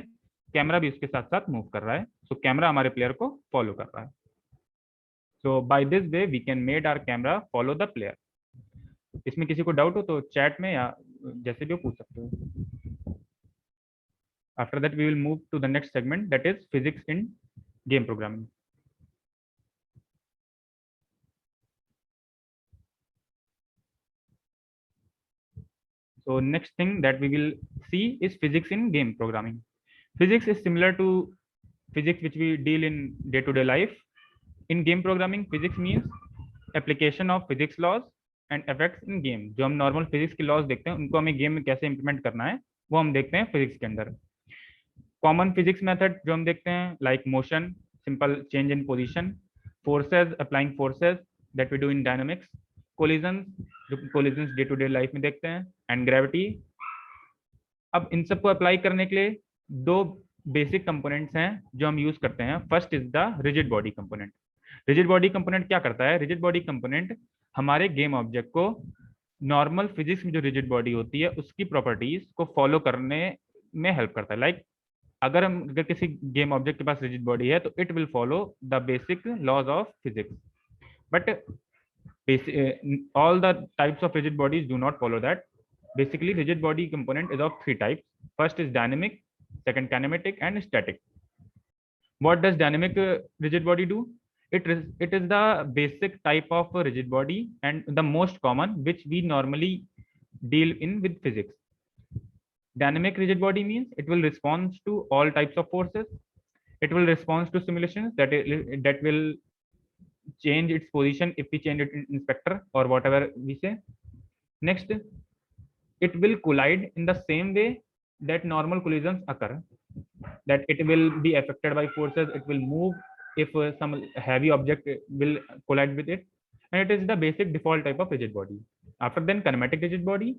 कैमरा भी उसके साथ साथ मूव कर रहा है. सो कैमरा हमारे प्लेयर को फॉलो कर रहा है. So by this way we can made our camera follow the player. इसमें किसी को डाउट हो तो चैट में या जैसे भी हो पूछ सकते हो. After that we will move to the next segment, that is physics in game programming. So next thing that we will see is physics in game programming. Physics is similar to physics which we deal in day-to-day life. In game programming, physics means application of physics laws and effects in game. जो हम normal physics के laws देखते हैं उनको हमें game में कैसे implement करना है वो हम देखते हैं physics के अंदर. Common physics method जो हम देखते हैं like motion, simple change in position, forces, applying forces that we do in dynamics, collisions जो collisions day to day life में देखते हैं, and gravity. अब इन सबको अप्लाई करने के लिए दो बेसिक कंपोनेंट्स हैं जो हम यूज करते हैं. First is the rigid body component. Rigid body component क्या करता है? रिजिड बॉडी कंपोनेंट हमारे गेम ऑब्जेक्ट को नॉर्मल फिजिक्स में जो रिजिड बॉडी होती है उसकी प्रॉपर्टीज को फॉलो करने में हेल्प करता है. लाइक अगर किसी गेम ऑब्जेक्ट के पास रिजिड बॉडी है तो it will follow the basic laws of physics. But all the types of rigid bodies do not follow that. Basically rigid body component is of 3 types. First is dynamic, second kinematic, and static. What does dynamic rigid body do? It is the basic type of rigid body and the most common which we normally deal in with physics. Dynamic rigid body means it will respond to all types of forces. It will respond to simulations that will change its position if we change it in inspector or whatever we say. Next, it will collide in the same way that normal collisions occur, that it will be affected by forces. It will move if some heavy object will collide with it, and it is the basic default type of rigid body. After then kinematic rigid body,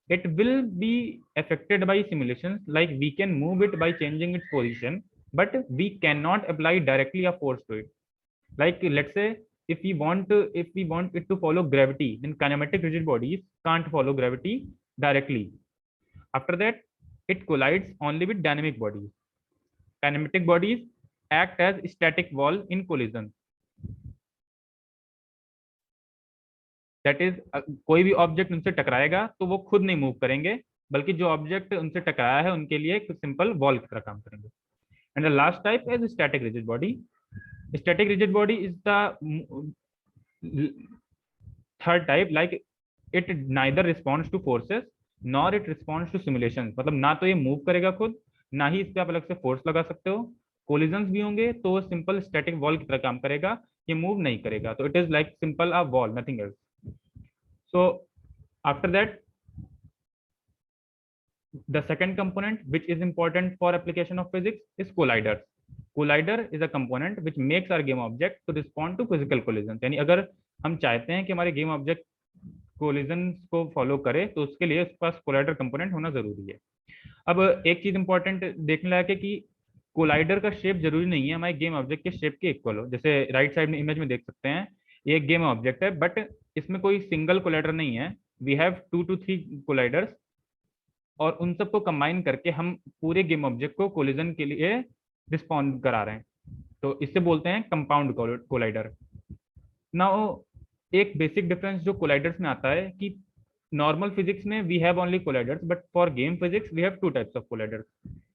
it will be affected by simulations, like we can move it by changing its position, but we cannot apply directly a force to it. Like let's say if we want it to follow gravity, then kinematic rigid bodies can't follow gravity directly. After that, it collides only with dynamic bodies. Kinematic bodies act as static wall in collision. That is कोई भी object उनसे टकराएगा तो वो खुद नहीं move करेंगे, बल्कि जो ऑब्जेक्ट उनसे टकराया है उनके लिए एक सिंपल वॉल की तरह काम करेंगे। And the last type is static rigid body. Static rigid body is the third type, like it neither responds to forces nor it responds to simulation. मतलब ना तो ये मूव करेगा खुद, ना ही इस पे आप अलग से फोर्स लगा सकते हो। कोलिजन्स भी होंगे तो सिंपल स्टैटिक वॉल की तरह काम करेगा, ये मूव नहीं करेगा। तो it is like simple a wall, nothing else. So after that the second component which is important for application of physics is colliders. Collider is a component which makes our game object to respond to physical collisions। यानी अगर हम चाहते हैं कि हमारे game object collision को follow करे तो उसके लिए उसके पास कोलाइडर कंपोनेंट होना जरूरी है। अब एक चीज इंपॉर्टेंट देखने लायक है कि कोलाइडर का शेप जरूरी नहीं है हमारे गेम ऑब्जेक्ट के शेप के इक्वल हो। जैसे राइट साइड में इमेज में देख सकते हैं, ये एक गेम ऑब्जेक्ट है बट इसमें कोई सिंगल कोलाइडर नहीं है। वी हैव 2 to 3 कोलाइडर्स और उन सबको कंबाइन करके हम पूरे गेम ऑब्जेक्ट को कोलिजन के लिए रिस्पॉन्ड करा रहे हैं, तो इससे बोलते हैं कंपाउंड कोलाइडर। नाउ एक बेसिक डिफरेंस जो कोलाइडर्स में आता है कि नॉर्मल फिजिक्स में we have only colliders but for game physics we have 2 types of colliders.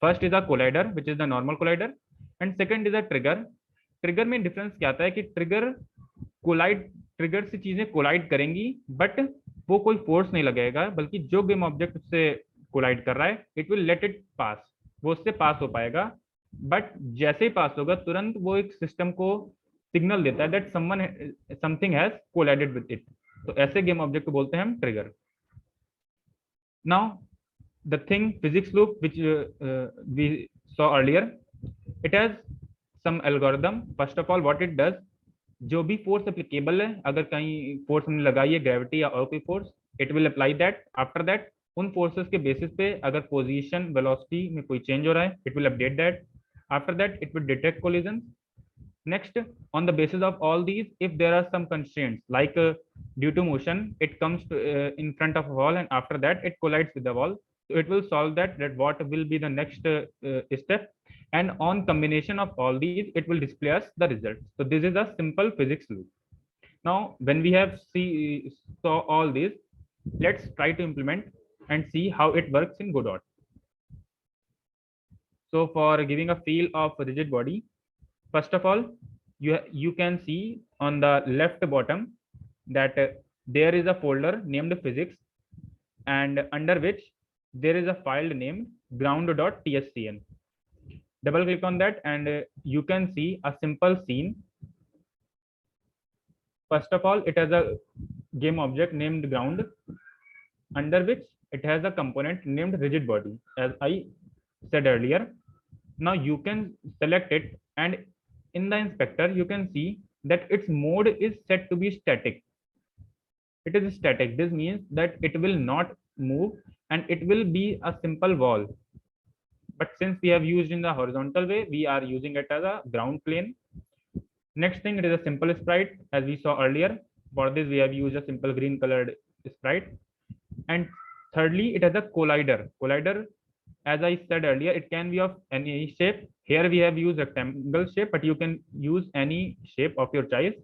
First is a collider which is the normal collider and second is a trigger. Trigger में difference क्या आता है कि trigger से चीजें collide करेंगी but वो कोई फोर्स नहीं लगेगा, बल्कि जो गेम ऑब्जेक्ट उससे कोलाइड कर रहा है it will let it pass, वो उससे पास हो पाएगा। बट जैसे ही पास होगा तुरंत वो एक सिस्टम को सिग्नल देता है that something has collided with it. तो ऐसे गेम ऑब्जेक्ट को बोलते हैं हम trigger. Now the thing physics loop which we saw earlier, it has some algorithm. First of all what it does, जो भी फोर्स एप्लीकेबल है, अगर कहीं फोर्स हमने लगाई है ग्रेविटी या और कोई force, it will apply that. After that उन फोर्सेस के बेसिस पे अगर पोजीशन वेलोसिटी में कोई चेंज हो रहा है it will update that. After that it will detect collision. Next, on the basis of all these, if there are some constraints like due to motion it comes to, in front of a wall and after that it collides with the wall, so it will solve that what will be the next step, and on combination of all these it will display us the result. So this is a simple physics loop. Now when we have saw all these, let's try to implement and see how it works in Godot. So for giving a feel of rigid body, first of all you can see on the left bottom that there is a folder named physics and under which there is a file named ground.tscn. Double click on that and you can see a simple scene. First of all, it has a game object named ground under which it has a component named rigid body, as I said earlier. Now you can select it and in the inspector you can see that its mode is set to be static. It is static. This means that it will not move and it will be a simple wall. But since we have used in the horizontal way, we are using it as a ground plane. Next thing, it is a simple sprite as we saw earlier. For this we have used a simple green colored sprite. And thirdly, it has a collider. Collider, as I said earlier, it can be of any shape. Here we have used rectangle shape, but you can use any shape of your choice.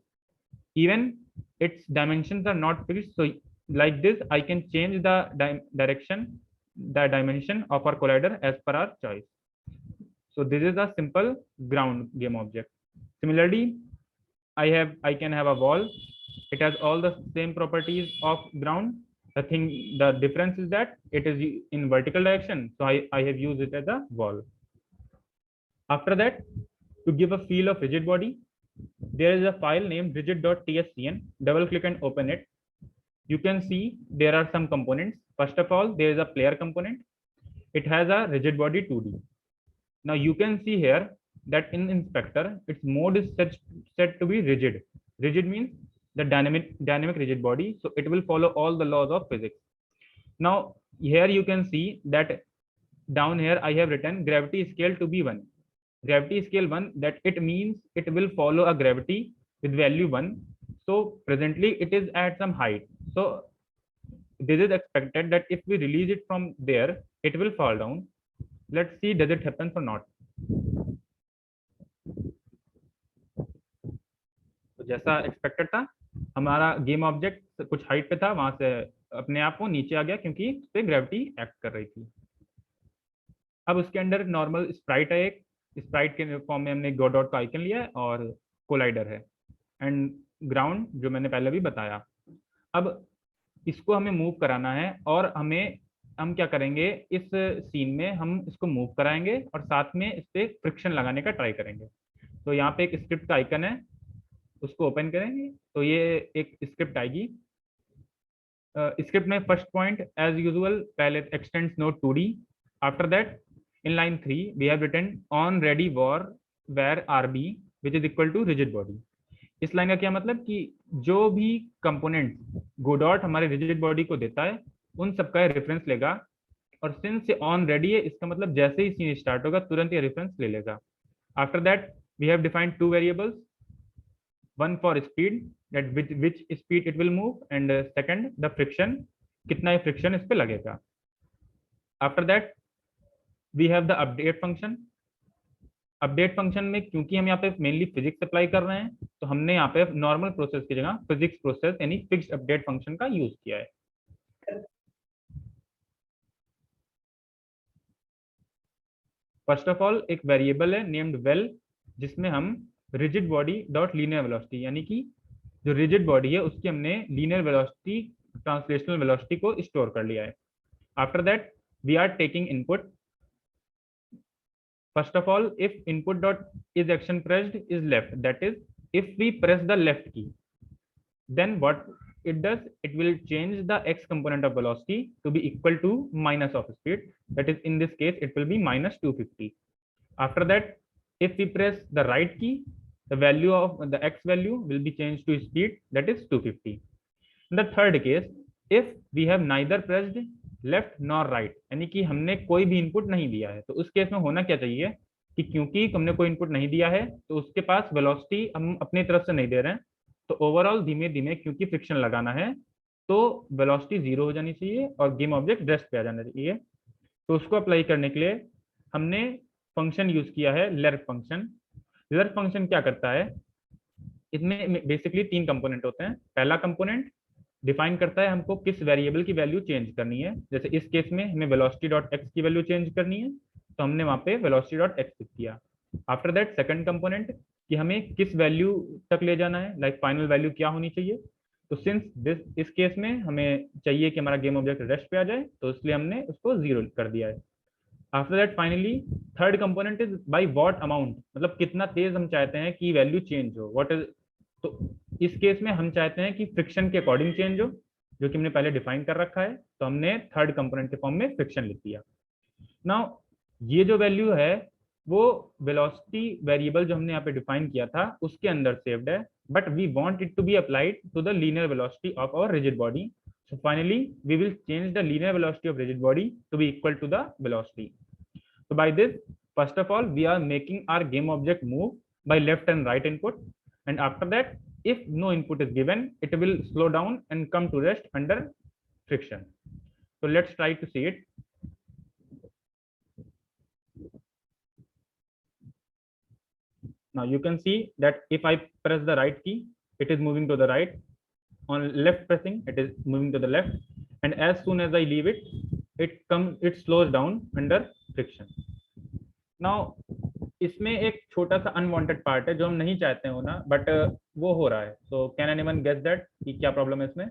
Even its dimensions are not fixed. So like this, I can change the dimension of our collider as per our choice. So this is a simple ground game object. Similarly, I can have a wall. It has all the same properties of ground. The difference is that it is in vertical direction, so I have used it as a wall. After that, to give a feel of rigid body, there is a file named rigid.tscn. Double click and open it. You can see there are some components. First of all, there is a player component. It has a rigid body 2D. Now you can see here that in inspector its mode is set to be rigid. Rigid means the dynamic rigid body, so it will follow all the laws of physics. Now here you can see that down here I have written gravity scale to be 1. Gravity scale 1, that it means it will follow a gravity with value 1. So presently it is at some height, so this is expected that if we release it from there it will fall down. Let's see does it happen or not. तो जैसा expected था, हमारा game object कुछ height पे था, वहां से अपने आप वो नीचे आ गया क्योंकि इस पे ग्रेविटी एक्ट कर रही थी। अब उसके अंदर नॉर्मल स्प्राइट है, एक स्प्राइट के फॉर्म में हमने गोडॉट का आइकन लिया है और कोलाइडर है एंड ग्राउंड जो मैंने पहले भी बताया। अब इसको हमें मूव कराना है और हम क्या करेंगे, इस सीन में हम इसको मूव कराएंगे और साथ में इस पे फ्रिक्शन लगाने का ट्राई करेंगे। तो यहाँ पे एक स्क्रिप्ट का आइकन है, उसको ओपन करेंगे तो ये एक स्क्रिप्ट आएगी। स्क्रिप्ट में फर्स्ट पॉइंट एज यूजुअल पहले x tends node 2D। After that in line 3 we have written on ready war where RB which is equal to rigid body। इस लाइन का क्या मतलब कि जो भी कंपोनेंट गोडॉट हमारे रिजिड बॉडी को देता है उन सबका रेफरेंस लेगा, और सिंस से ऑन रेडी है इसका मतलब जैसे ही सीन स्टार्ट होगा तुरंत ये रेफरेंस ले लेगा। After that we have defined 2 variables, one for speed that which speed it will move and second the friction, कितना फ्रिक्शन इस पे लगेगा। After that we have the update function. Update function में क्योंकि हम यहाँ पे मेनली फिजिक्स अप्लाई कर रहे हैं तो हमने यहाँ पे नॉर्मल प्रोसेस की जगह फिजिक्स प्रोसेस यानी फिक्स्ड अपडेट फंक्शन का यूज किया है। फर्स्ट ऑफ ऑल एक वेरिएबल है नेम्ड वेल जिसमें हम rigid body dot linear velocity यानी कि जो रिजिड बॉडी है उसकी हमने लीनियर वेलोसिटी ट्रांसलेशनल वेलोसिटी को स्टोर कर लिया है। After that we are taking input. First of all, if input dot is action pressed is left, that is, if we press the left key, then what it does, it will change the x component of velocity to be equal to minus of speed. That is, in this case, it will be minus 250. After that, if we press the right key, the value of the x value will be changed to speed, that is 250. In the third case, if we have neither pressed left nor right यानी कि हमने कोई भी input नहीं दिया है, तो उस केस में होना क्या चाहिए कि क्योंकि हमने कोई इनपुट नहीं दिया है तो उसके पास वेलोसिटी हम अपनी तरफ से नहीं दे रहे हैं, तो ओवरऑल धीमे धीमे क्योंकि फ्रिक्शन लगाना है तो वेलोसिटी 0 हो जानी चाहिए और गेम ऑब्जेक्ट रेस्ट पे आ जाना चाहिए। तो उसको अप्लाई करने के लिए हमने फंक्शन यूज किया है lerf फंक्शन। lerf फंक्शन क्या करता है, इसमें बेसिकली 3 कंपोनेंट होते हैं। पहला कंपोनेंट डिफाइन करता है हमको किस वेरिएबल की वैल्यू चेंज करनी है, जैसे इस केस में हमें वेलोसिटी डॉट एक्स की वैल्यू चेंज करनी है तो हमने वहां पे वेलोसिटी डॉट एक्स लिख दिया। आफ्टर दैट सेकंड कंपोनेंट कि हमें किस वैल्यू तक ले जाना है, लाइक फाइनल वैल्यू क्या होनी चाहिए, तो सिंस इस केस में हमें चाहिए कि हमारा गेम ऑब्जेक्ट रेस्ट पे आ जाए तो इसलिए हमने उसको 0 कर दिया है। After that finally third component is by what amount, मतलब कितना तेज हम चाहते हैं कि वैल्यू चेंज हो, व्हाट इज, तो इस केस में हम चाहते हैं कि फ्रिक्शन के अकॉर्डिंग चेंज हो जो कि हमने पहले डिफाइन कर रखा है, तो हमने थर्ड कंपोनेंट के फॉर्म में फ्रिक्शन लिख दिया। नाउ ये जो वैल्यू है वो वेलोसिटी वेरिएबल जो हमने यहाँ पे डिफाइन किया था उसके अंदर सेव्ड है, but we want it to be applied to the linear velocity of our rigid body, so finally we will change the linear velocity of rigid body to be equal to the velocity. So by this, first of all, we are making our game object move by left and right input, and after that, if no input is given, it will slow down and come to rest under friction. So let's try to see it. Now you can see that if I press the right key, it is moving to the right. On left pressing, it is moving to the left, and as soon as I leave it, it slows down under friction. Now इसमें एक छोटा सा unwanted part है जो हम नहीं चाहते होना, बट वो हो रहा है। So can anyone guess that कि क्या प्रॉब्लम है इसमें?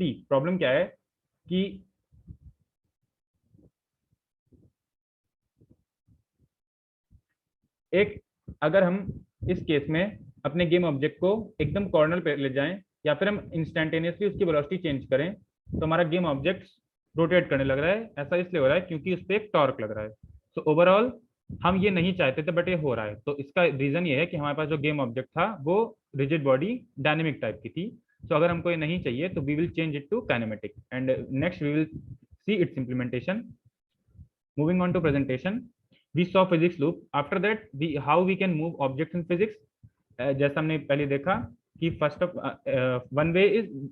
सी प्रॉब्लम क्या है कि एक अगर हम इस केस में अपने गेम ऑब्जेक्ट को एकदम कॉर्नर पे ले जाएं या फिर हम इंस्टेंटेनियसली उसकी वेलोसिटी चेंज करें तो हमारा गेम ऑब्जेक्ट रोटेट करने लग रहा है। ऐसा इसलिए हो रहा है क्योंकि उस पर एक टॉर्क लग रहा है। सो ओवरऑल हम ये नहीं चाहते थे बट ये हो रहा है। तो इसका रीजन ये है कि हमारे पास जो गेम ऑब्जेक्ट था वो रिजिड बॉडी डायनेमिक टाइप की थी। सो अगर हमको ये नहीं चाहिए तो we will change it to kinematic and next we will see its implementation. Moving on to presentation, we saw physics loop. After that how we can move object in physics. जैसा हमने पहले देखा कि first of one way is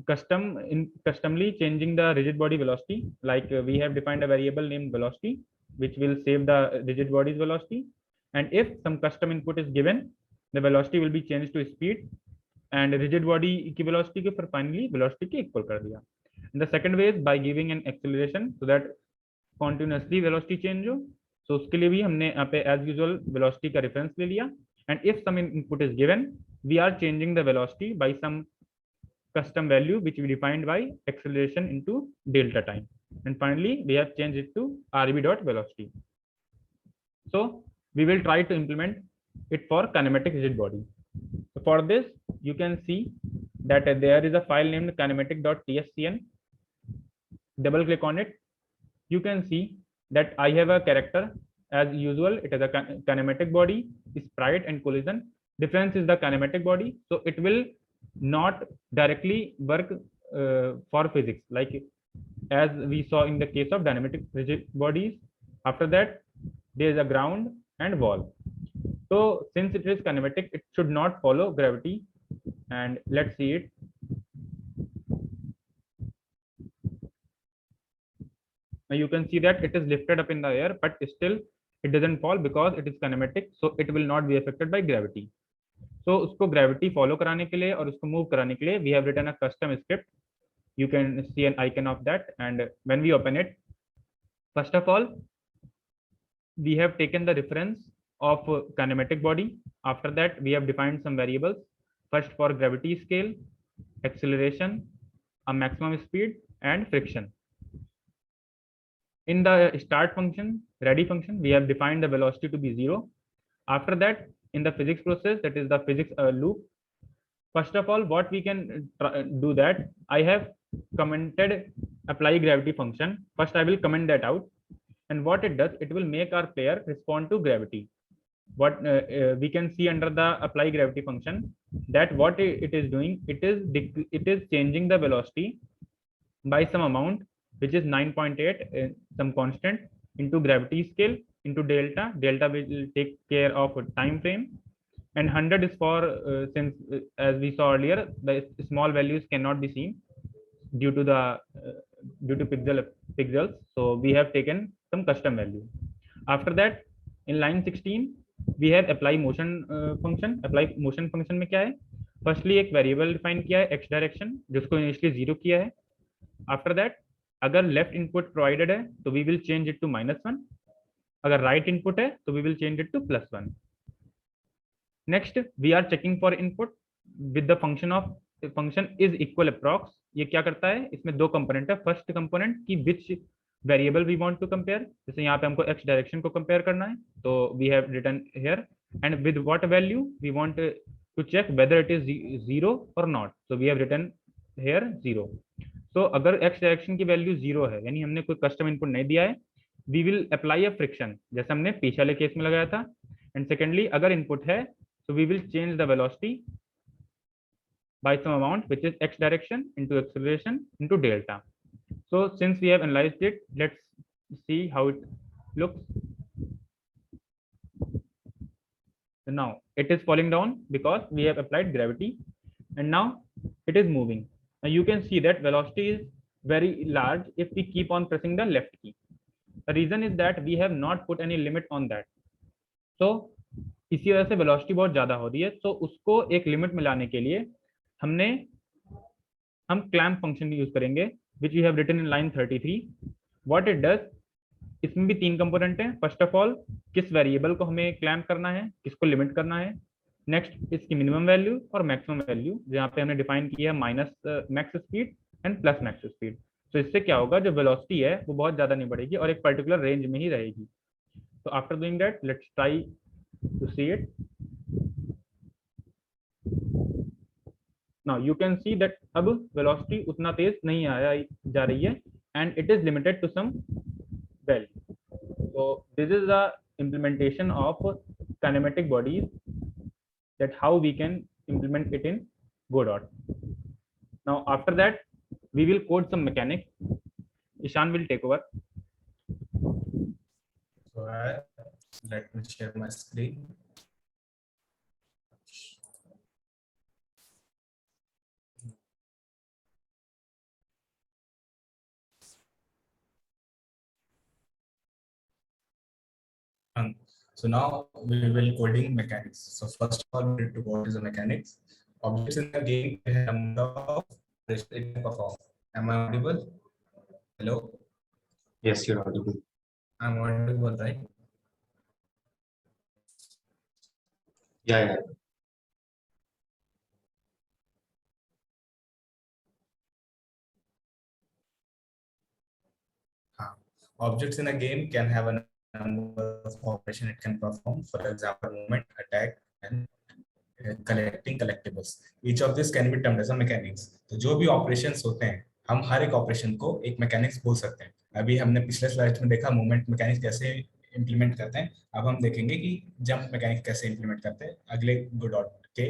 customly changing the rigid body velocity, like we have defined a variable named velocity which will save the rigid body's velocity. And if some custom input is given, the velocity will be changed to speed, and rigid body की velocity को फिर finally velocity के equal कर दिया. And the second way is by giving an acceleration so that continuously velocity change हो. So उसके लिए भी हमने यहाँ पे as usual velocity का reference ले लिया. And if some input is given, we are changing the velocity by some custom value which we defined by acceleration into delta time. And finally, we have changed it to RB dot velocity. So we will try to implement it for kinematic rigid body. So for this, you can see that there is a file named kinematic.tscn. Double click on it. You can see that I have a character as usual. It is a kinematic body, sprite and collision. Difference is the kinematic body. So it will not directly work for physics, like as we saw in the case of dynamic rigid bodies. After that, there is a ground and wall. So since it is kinematic, it should not follow gravity. And let's see it. Now you can see that it is lifted up in the air, but still it doesn't fall because it is kinematic. So it will not be affected by gravity. So उसको gravity follow कराने के लिए और उसको move कराने के लिए we have written a custom script. You can see an icon of that, and when we open it, first of all, we have taken the reference of kinematic body. After that, we have defined some variables. First for gravity scale, acceleration, a maximum speed, and friction. In the start function, ready function, we have defined the velocity to be 0. After that, in the physics process, that is the physics loop. First of all, what we can do that, I have commented apply gravity function. First, I will comment that out. And what it does, it will make our player respond to gravity. What we can see under the apply gravity function, that what it is doing, it is changing the velocity by some amount, which is 9.8, some constant, into gravity scale, into delta. Delta will take care of a time frame, and 100 is for since as we saw earlier, the small values cannot be seen due to the pixels. So we have taken some custom value. After that, in line 16, we have apply motion function. Apply motion function में क्या है? Firstly एक variable define किया है x direction, जिसको initially 0 किया है. After that, अगर left input provided है, तो we will change it to -1. अगर right input है, तो we will change it to +1. Next, we are checking for input with the function is equal approx. ये क्या करता है? इसमें दो कंपोनेंट है. फर्स्ट कंपोनेंट की which variable we want to compare. जैसे यहाँ पे हमको x डायरेक्शन को कंपेयर करना है, तो we have written here, and with what value we want to check whether it is 0 और not. So we have written here 0. So अगर x डायरेक्शन की वैल्यू 0 है, यानी हमने कोई कस्टम इनपुट नहीं दिया है, we will apply a friction, जैसे हमने पीछे वाले केस में लगाया था. एंड सेकेंडली, अगर इनपुट है, so we will change the velocity by some amount, which is x direction into acceleration into delta. So since we have analyzed it, let's see how it looks. So now it is falling down because we have applied gravity, and now it is moving. Now you can see that velocity is very large if we keep on pressing the left key. The reason is that we have not put any limit on that. So इसी वजह से velocity बहुत ज्यादा हो रही है. तो उसको एक लिमिट में लाने के लिए हम क्लैम्प फंक्शन यूज करेंगे, which we have written in line 33. What it does, इसमें भी तीन कंपोनेंट हैं. फर्स्ट ऑफ ऑल, किस वेरिएबल को हमें क्लैम्प करना है, किसको लिमिट करना है. नेक्स्ट, इसकी मिनिमम वैल्यू और मैक्सिमम वैल्यू, जहाँ पे हमने डिफाइन किया है minus max speed and plus max speed. तो इससे क्या होगा, जो वेलोसिटी है वो बहुत ज्यादा नहीं बढ़ेगी और एक पर्टिकुलर रेंज में ही रहेगी. तो after doing that, let's try to see it. Now you can see that अब velocity उतना तेज नहीं आया जा रही है, and it is limited to some value. So this is the implementation of kinematic bodies, that how we can implement it in Godot. Now after that, we will code some mechanics. Ishan will take over. So let me share my screen. So now we will coding mechanics. So first of all, we need to go to the mechanics. Objects in the game have a number of it can perform. Am I audible? Hello, Yes, you're audible. I'm audible, right? Yeah. Objects in a game can have a number of operation it can perform. For example, movement, attack, and collecting collectibles. Each of this can be termed as a mechanics. तो जो भी operations होते हैं, हम हर एक operation को एक mechanics बोल सकते हैं. अभी हमने पिछले स्लाइड में देखा movement mechanics कैसे implement करते हैं. अब हम देखेंगे कि jump mechanics कैसे implement करते हैं अगले Godot के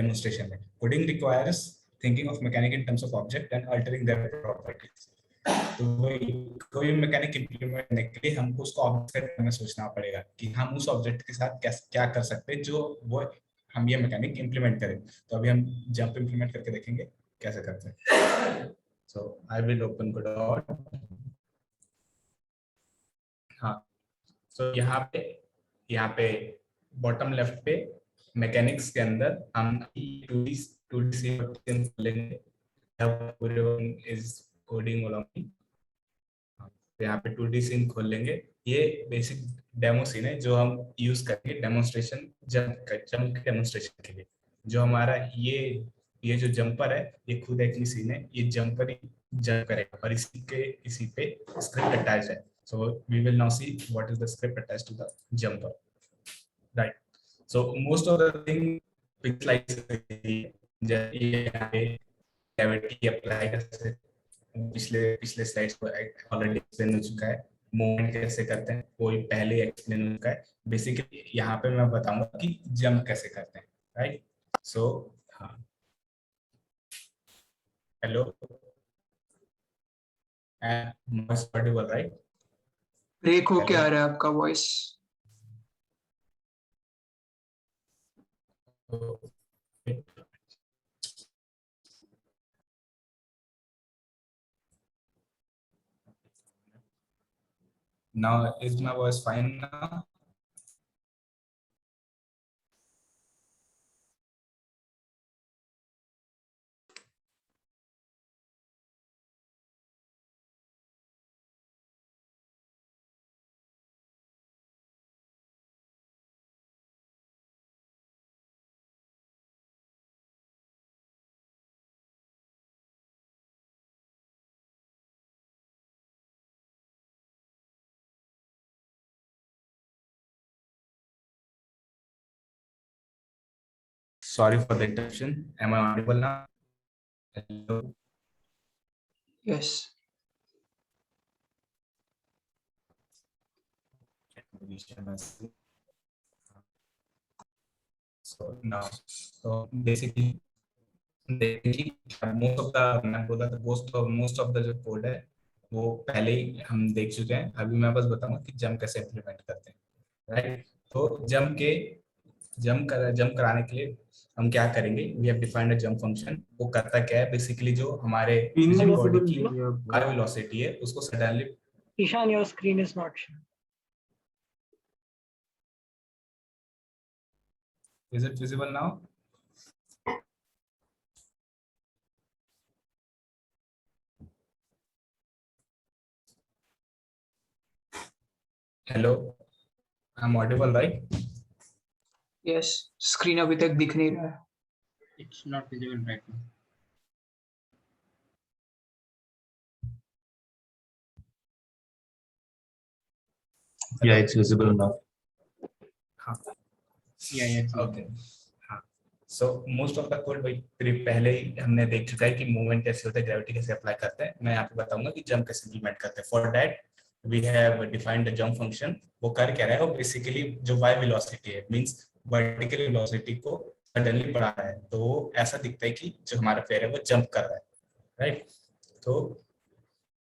demonstration में. Coding requires thinking of mechanic in terms of object and altering their properties. तो कोई मैकेनिक इंप्लीमेंट करने के लिए हमको उसको ऑब्जेक्ट में सोचना पड़ेगा कि हम उस ऑब्जेक्ट के साथ क्या कर सकते हैं जो वो हम ये मैकेनिक इंप्लीमेंट करें. तो अभी हम जंप इंप्लीमेंट करके देखेंगे कैसे करते हैं. सो आई विल ओपन Godot. हाँ, सो यहाँ पे बॉटम लेफ्ट पे मैकेनिक्स के अंदर हम 2D सीन खोलेंगे. Is coding along. तो यहाँ पे 2D सीन खोल लेंगे. ये बेसिक डेमो सीन है जो हम यूज करेंगे डेमोन्स्ट्रेशन जंप के डेमोन्स्ट्रेशन के लिए. जो हमारा ये जो जंपर है ये खुद एक सीन है. ये जंपर ही जंप करेगा और इसी पे स्क्रिप्ट अटैच है. So we will now see what is the script attached to the jumper. Right. So most of the thing पिछला ये ग्रेविटी अप्लाई कर पिछले स्लाइड्स को ऑलरेडी एक्सप्लेन हो चुका है. मूवमेंट कैसे करते हैं वो पहले एक्सप्लेन हो चुका है. बेसिकली यहाँ पे मैं बताऊंगा कि जंप कैसे करते हैं. राइट. सो हाँ, hello, voice audible right? Break हो क्या आ रहा है आपका voice? Now is my voice fine now? Sorry for the interruption. Am I audible now? Hello. Yes. So now, so basically, most of the जो code है वो पहले ही हम देख चुके हैं. अभी मैं बस बताऊंगा कि जंप कैसे इम्प्लीमेंट करते हैं. राइट. तो जंप कराने के लिए हम क्या करेंगे? We have defined a jump function. वो करता क्या है? बेसिकली जो हमारे बॉडी की वाई वेलोसिटी है उसको suddenly. Ishan, your screen is not shown. Is it visible now? Hello, I'm audible right? Yes. Screen अभी तक दिख नहीं रहा है. It's not visible right now. Yeah, it's visible now. Yeah. Okay. हाँ. So most of the code पहले ही हमने देख चुका है कि मूवमेंट कैसे होता है, ग्रेविटी कैसे अप्लाई करते हैं. मैं यहाँ पे बताऊंगा कि जंप कैसे इम्प्लीमेंट करते हैं. For that we have defined the jump function. वो कर क्या रहा है? वो बेसिकली जो वाई वेलोसिटी है मींस वर्टिकल वेलोसिटी को सडनली बढ़ा रहा है. तो वो ऐसा दिखता है कि जो हमारा पैर है वो जंप कर रहा है. राइट. तो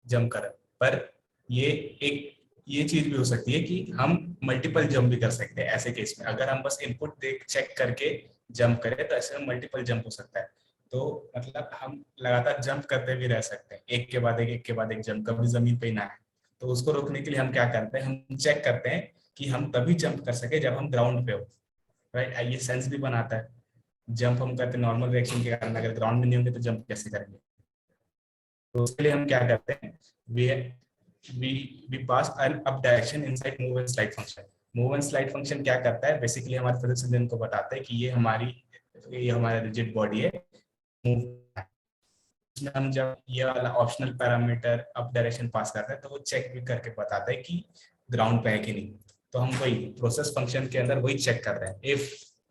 जंप कर रहा है. पर ये चीज भी हो सकती है कि हम मल्टीपल जंप भी कर सकते हैं. ऐसे केस में अगर हम बस इनपुट देख चेक करके जंप करें तो ऐसे में मल्टीपल जंप हो सकता है. तो मतलब हम लगातार जंप करते भी रह सकते हैं, एक के बाद एक जंप, कभी जमीन पे ही ना है. तो उसको रोकने के लिए हम क्या करते हैं? हम चेक करते हैं कि हम तभी जंप कर सके जब हम ग्राउंड पे हो, राइट। ये सेंस भी बनाता है। जंप हम करते नॉर्मल रिएक्शन के कारण, अगर ग्राउंड में नहीं होंगे तो जंप कैसे करेंगे? तो उसके लिए हम क्या करते हैं, we pass an up direction inside move and slide function. Move and slide function क्या करता है, बेसिकली हमारे फिजिक्स इंजन को बताता है कि ये हमारा रिजिड बॉडी है, मूव। इसमें हम जब ये वाला ऑप्शनल पैरामीटर अप डायरेक्शन पास करते हैं तो वो चेक भी करके बताता है कि ग्राउंड पे है कि नहीं। तो हम वही प्रोसेस फंक्शन के अंदर वही चेक कर रहे हैं, इफ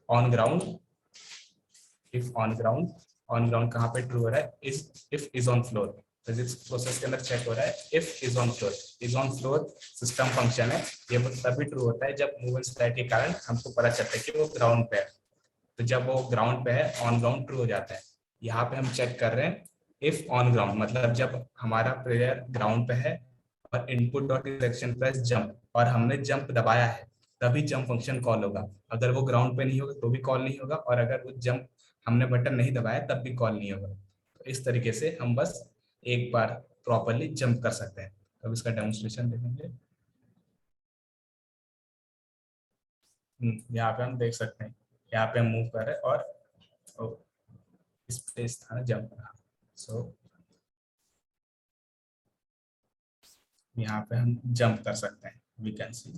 ऑन ग्राउंड कहाँ पे ट्रू हो रहा है, if is on floor. Physics process के अंदर चेक हो रहा है if is on floor. Is on floor system function है, ये तभी ट्रू होता है जब मूव एंड स्लाइड के कारण हमको पता चलता है कि वो ग्राउंड पे है। तो जब वो ग्राउंड पे है, ऑन ग्राउंड ट्रू हो जाता है। यहाँ पे हम चेक कर रहे हैं इफ ऑन ग्राउंड, मतलब जब हमारा प्लेयर ग्राउंड पे है और input dot direction plus jump, और हमने जंप दबाया है, तभी जंप फंक्शन कॉल होगा। अगर वो ग्राउंड पे नहीं होगा तो भी कॉल नहीं होगा, और अगर वो जंप हमने बटन नहीं दबाया तब भी कॉल नहीं होगा। तो इस तरीके से हम बस एक बार प्रॉपरली जंप कर सकते हैं। अब इसका डेमोन्स्ट्रेशन देखेंगे। यहाँ पे हम देख सकते हैं, यहाँ पे हम मूव कर रहे हैं और इस प्लेस था जंप। सो यहाँ पे हम जंप कर सकते हैं, वी कैन सी।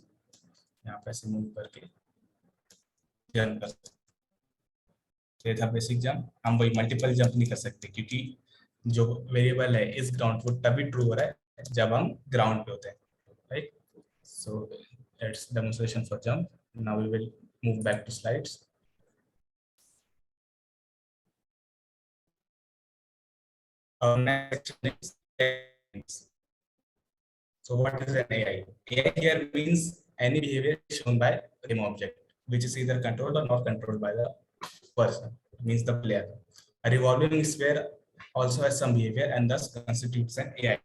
यहाँ पे ऐसे मूव करके जंप कर सकते हैं। ये था बेसिक जंप। हम वही मल्टीपल जंप नहीं कर सकते क्योंकि जो वेरिएबल है इस ग्राउंड वो तभी ट्रू हो रहा है जब हम ग्राउंड पे होते हैं, right. So that's demonstration for jump. Now we will move back to slides. Our next is, so what is an AI? AI here means any behavior shown by game object, which is either controlled or not controlled by the person, means the player. A revolving sphere also has some behavior and thus constitutes an AI.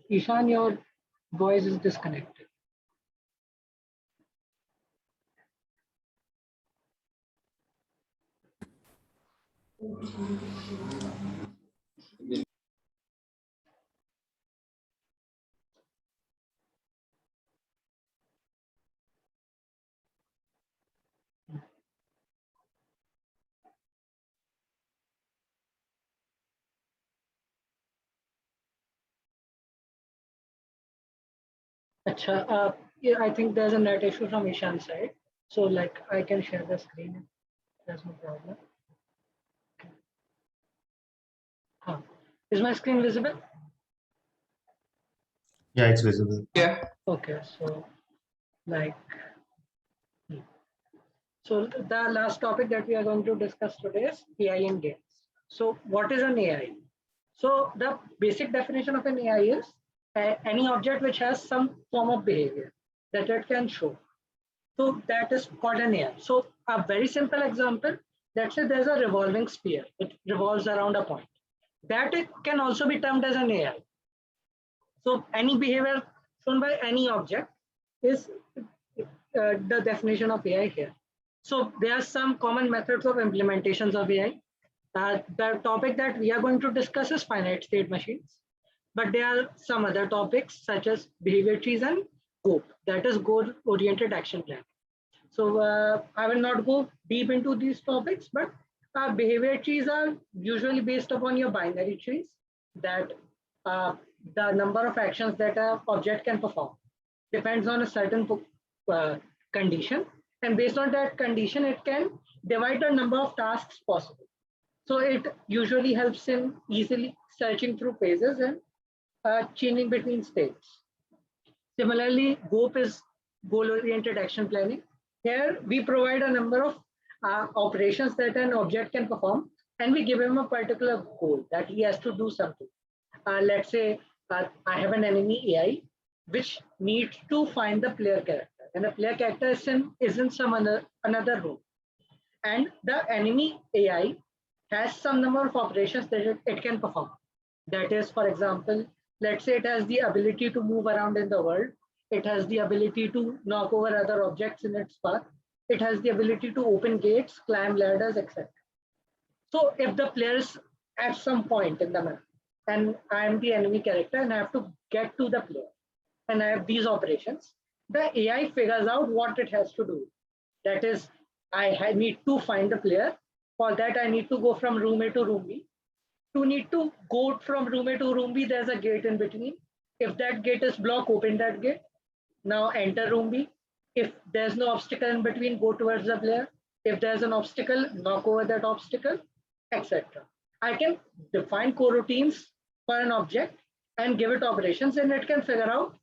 Ishan, your voice is disconnected. Yeah, I think there's a net issue from Ishan's side. So like I can share the screen. There's no problem. Is my screen visible? Yeah, it's visible. Yeah. Okay, so like, so the last topic that we are going to discuss today is AI in games. So what is an AI? So the basic definition of an AI is any object which has some form of behavior that it can show. So that is called an AI. So a very simple example, let's say there's a revolving sphere. It revolves around a point. That it can also be termed as an AI. So any behavior shown by any object is the definition of AI here. So there are some common methods of implementations of AI. The topic that we are going to discuss is finite state machines, but there are some other topics such as behavior trees and GOAP, that is goal-oriented action plan. So I will not go deep into these topics, but behavior trees are usually based upon your binary trees, that the number of actions that an object can perform depends on a certain condition, and based on that condition, it can divide the number of tasks possible. So it usually helps in easily searching through phases and changing between states. Similarly, GOAP is goal-oriented action planning. Here, we provide a number of operations that an object can perform, and we give him a particular goal that he has to do something. Let's say I have an enemy AI which needs to find the player character. and the player character is in some another room, and the enemy AI has some number of operations that it can perform. That is, for example, let's say it has the ability to move around in the world. It has the ability to knock over other objects in its path. It has the ability to open gates, climb ladders, etc. So if the player is at some point in the map, and I am the enemy character and I have to get to the player, and I have these operations, the AI figures out what it has to do. That is, I need to find the player. For that, I need to go from room A to room B. To need to go from room A to room B, there's a gate in between. If that gate is blocked, open that gate. Now enter room B. If there's no obstacle in between, go towards the player. If there's an obstacle, knock over that obstacle, etc. I can define coroutines for an object and give it operations, and it can figure out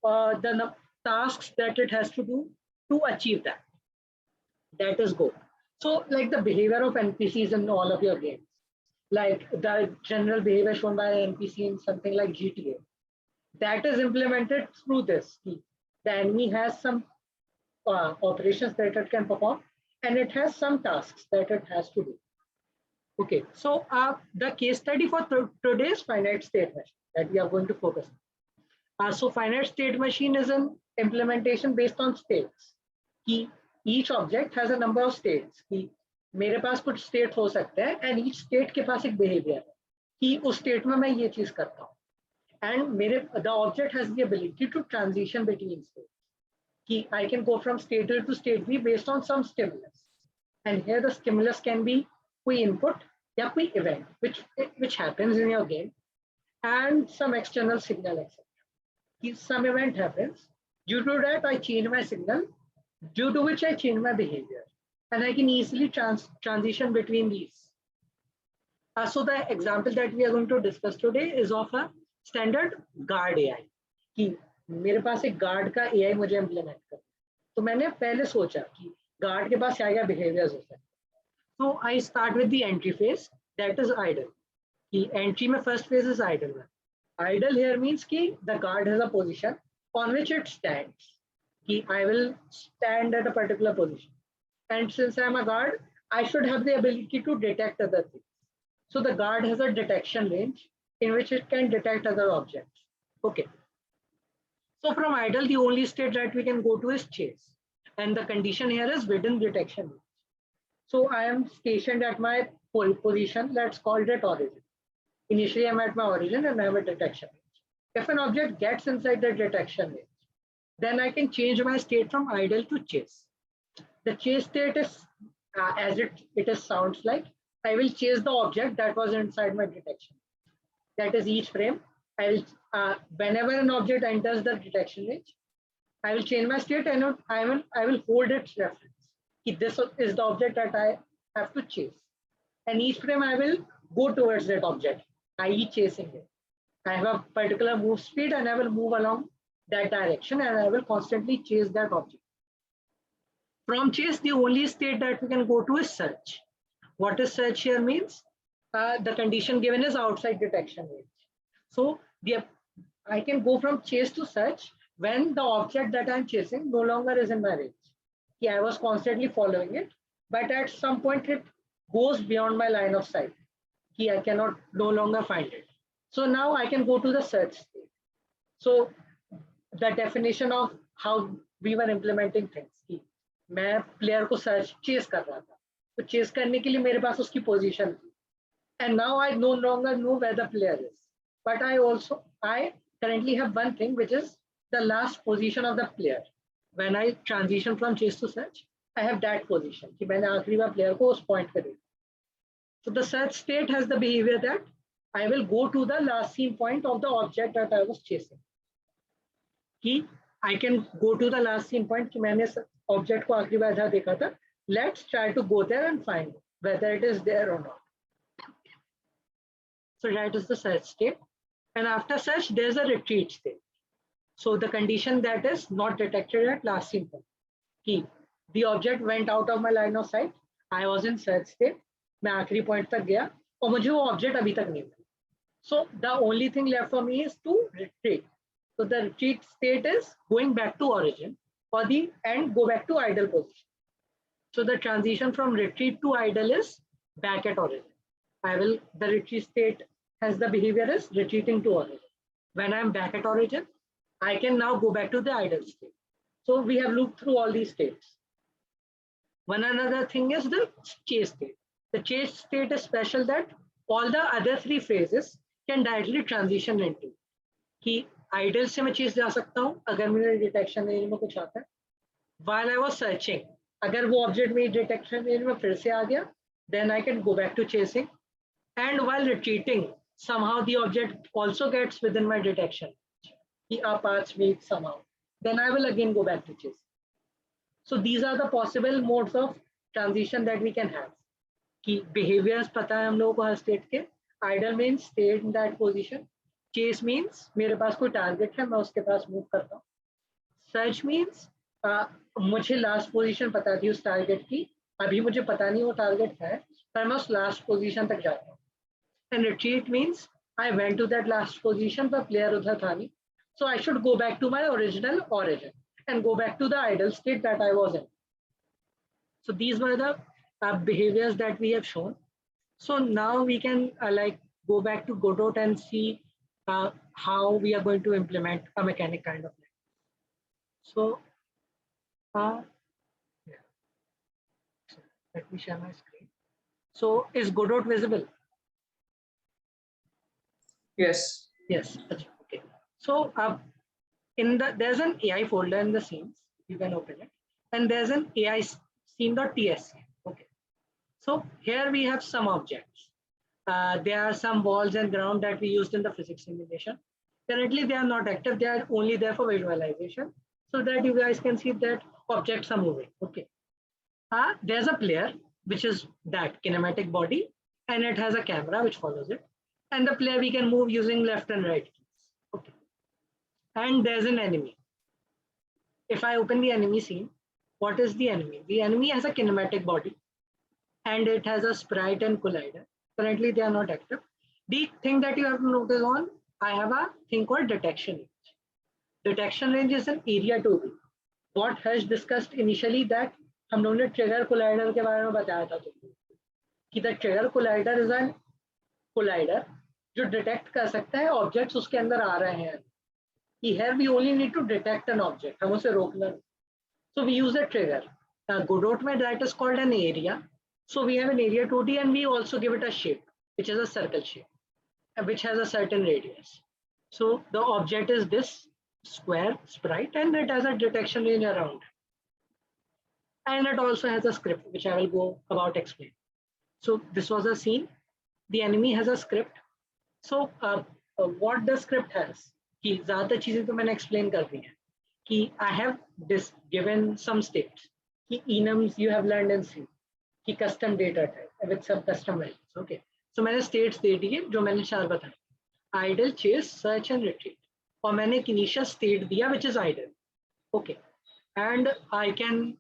the tasks that it has to do to achieve that. That is Go. So like the behavior of NPCs in all of your games, like the general behavior shown by an NPC in something like GTA, that is implemented through this. The enemy has some operations that it can perform, and it has some tasks that it has to do. Okay, so the case study for today's finite state machine that we are going to focus on. So finite state machine is an implementation based on states. Each object has a number of states. मेरे पास कुछ state हो सकते हैं, and each state के पास एक behavior है कि उस state में मैं ये चीज करता हूँ, and the object has the ability to transition between states. कि I can go from state A to state B based on some stimulus, and here the stimulus can be कोई input या कोई event which happens in your game, and some external signal, etc. If some event happens, due to that I change my signal, due to which I change my behavior, and I can easily transition between these. So the example that we are going to discuss today is of a standard guard AI. कि मेरे पास एक guard का AI मुझे implement करना, तो मैंने पहले सोचा कि guard के पास क्या क्या behaviors हो सकते हैं. So I start with the entry phase, that is idle. कि entry में first phase is idle. Idle here means कि the guard has a position on which it stands. कि I will stand at a particular position, and since I am a guard, I should have the ability to detect other things. So the guard has a detection range in which it can detect other objects. Okay. So from idle, the only state that we can go to is chase, and the condition here is within detection range. So I am stationed at my position, let's call it origin. Initially, I'm at my origin and I have a detection range. If an object gets inside the detection range, then I can change my state from idle to chase. The chase state is, as it sounds like, I will chase the object that was inside my detection. That is each frame. I will, whenever an object enters the detection range, I will change my state and I will hold its reference. If this is the object that I have to chase, and each frame I will go towards that object, i.e. chasing it. I have a particular move speed and I will move along that direction, and I will constantly chase that object. From chase, the only state that we can go to is search. What is search here means? The condition given is outside detection range. So I can go from chase to search when the object that I'm chasing no longer is in my range. I was constantly following it, but at some point it goes beyond my line of sight. I cannot no longer find it. So now I can go to the search state. So the definition of how we were implementing things. मैं player को search chase कर रहा था, तो chase करने के लिए मेरे पास उसकी position थी, and now I no longer know where the player is, but I currently have one thing which is the last position of the player. When I transition from chase to search, I have that position कि मैंने आखिरी बार player को उस point पे देखा. So the search state has the behavior that I will go to the last seen point of the object that I was chasing. I can go to the last seen point कि मैंने object को आखिरी बार देखा था. Let's try to go there and find whether it is there or not. So that is the search state, and after search there's a retreat state. So the condition that is not detected at last seen point. The object went out of my line of sight. I was in search state. मैं आखिरी point तक गया और मुझे वो object अभी तक नहीं मिला. So the only thing left for me is to retreat. So the retreat state is going back to origin, or the and go back to idle position. So the transition from retreat to idle is back at origin. The retreat state has the behavior is retreating to origin. When I'm back at origin, I can now go back to the idle state. So we have looped through all these states. One another thing is the chase state. The chase state is special that all the other three phases can directly transition into. कि idle से मैं chase जा सकता हूँ अगर मेरे detection area में कुछ आता है. While I was searching, अगर वो object मेरी detection area में फिर से आ गया, then I can go back to chasing. And while retreating, somehow the object also gets within my detection. Our paths meet somehow. Then I will again go back to chasing. So these are the possible modes of transition that we can have. कि behaviors पता है हम लोगों को हर state के. Idle means stay in that position. Chase means मेरे पास कोई target है मैं उसके पास move करता हूँ. Search means मुझे last position पता थी उस target की. अभी मुझे पता नहीं वो target है पर मैं उस last position तक जाता हूँ. And retreat means I went to that last position पर player उधर था नहीं. So I should go back to my original origin and go back to the idle state that I was in. So these were the behaviors that we have shown. So now we can like go back to Godot and see how we are going to implement a mechanic kind of thing. So, yeah. So let me share my screen. So is Godot visible? Yes. Yes. Okay. So there's an AI folder in the scenes. You can open it, and there's an AI scene.tsc. Okay. So here we have some objects. There are some walls and ground that we used in the physics simulation. Currently, they are not active. They are only there for visualization, so that you guys can see that objects are moving. Okay. There's a player, which is that kinematic body, and it has a camera which follows it. And the player we can move using left and right keys. Okay. And there's an enemy. If I open the enemy scene, what is the enemy? The enemy has a kinematic body and it has a sprite and collider. Currently, they are not active. The thing that you have to notice on, I have a thing called detection range. Detection range is an area to be. What has discussed initially that हम लोगों ने trigger collider के बारे में बताया था कि the trigger collider is an collider जो detect कर सकता है objects उसके अंदर आ रहे हैं. Here we only need to detect an object. हम उसे रोकना. So we use a trigger. Godot में that is called an area. So we have an area 2D and we also give it a shape, which is a circle shape, which has a certain radius. So the object is this square sprite and it has a detection range around. And it also has a script, which I will go about explain. So this was a scene. The enemy has a script. So what the script has, कि ज़्यादा चीजें तो मैंने explain कर दी हैं. कि I have given some states. कि enums you have learned in C. कि custom data type with some custom values. Okay. So मैंने states दे दिए जो मैंने 4 बताए. Idle, chase, search and retreat. और मैंने एक initial state दिया which is idle. Okay. And I can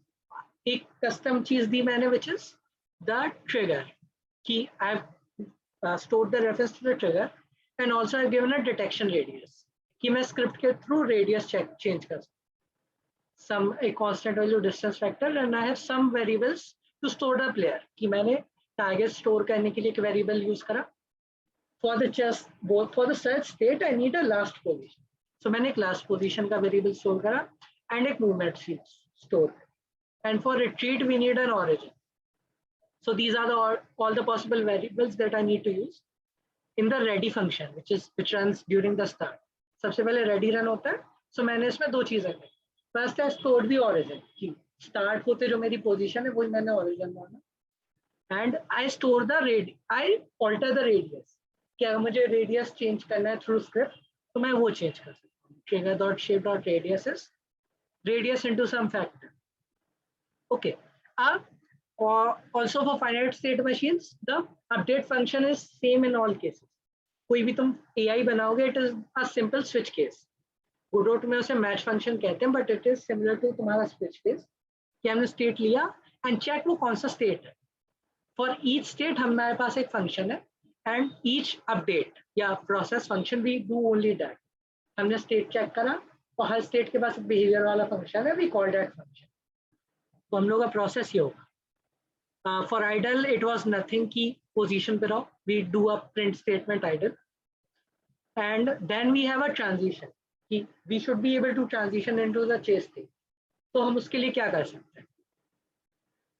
एक custom चीज दी मैंने which is the trigger. कि I've stored the reference to the trigger and also I've given a detection radius. कि मैं script के through radius change कर सकता. Some a constant value distance factor and I have some variables to store the player. कि मैंने target store करने के लिए एक variable use करा. For the chess, both for the search state, I need a last position. So मैंने एक last position का variable store करा and एक movement store. And for retreat, we need an origin. So these are all the possible variables that I need to use in the ready function, which runs during the start. सबसे पहले ready run होता है. So मैंने इसमें 2 चीजें की. First है stored the origin. कि start होते जो मेरी position है वही मैंने origin माना. And I store the I alter the radius. कि अगर मुझे radius change करना है through script, तो मैं वो change कर सकता हूँ. Trigger.shape.radius is radius into some factor. Okay. Also for finite state machines, the update function is same in all cases. कोई भी तुम AI बनाओगे, it is a simple switch case. Godot में उसे match function कहते हैं, but it is similar to तुम्हारा switch case. कि हमने state लिया and check वो कौन सा state है. For each state हमारे पास एक function है and each update या process function we do only that. हमने state check करा और हर स्टेट के पास बिहेवियर वाला फंक्शन है, वी कॉल दैट फंक्शन। तो हम लोग का प्रोसेस ये होगा, for idle it was nothing की पोजीशन पे रहो, we do a print statement idle, and then we have a transition कि we should be able to transition into the chase state. तो हम उसके लिए क्या कर सकते हैं?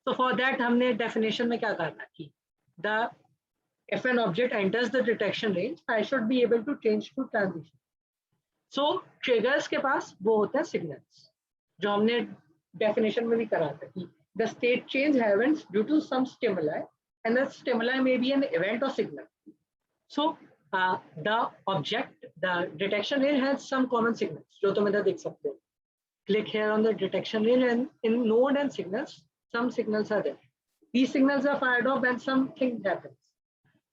तो फॉर दैट हमने डेफिनेशन में क्या कहा था कि the if an object enters the detection range, I should be able to change to transition. So triggers के पास वो होता है signals, जो हमने definition में भी करा था कि the state change happens due to some stimuli, and the stimuli may be an event or signal. So the object, the detection range has some common signals, जो तुम इधर देख सकते हो. Click here on the detection range, and in node and signals, some signals are there. These signals are fired off when something happens.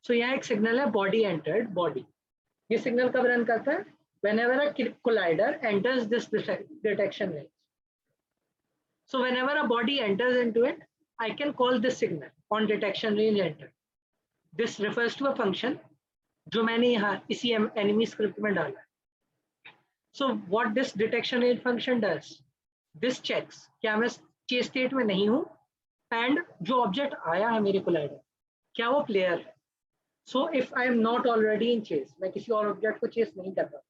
So यहाँ एक signal है body entered body. ये सिग्नल कब रन करता है? Whenever a collider enters this detection range. So whenever a body enters into it, I can call this signal on detection range enter. This refers to a function जो मैंने यहाँ इसी enemy script में डाला है. So what this detection range function does? This checks क्या मैं chase state में नहीं हूँ, and जो object आया है मेरे collider क्या वो player है? So if I am not already in chase, मैं किसी और ऑब्जेक्ट को चेस नहीं कर रहा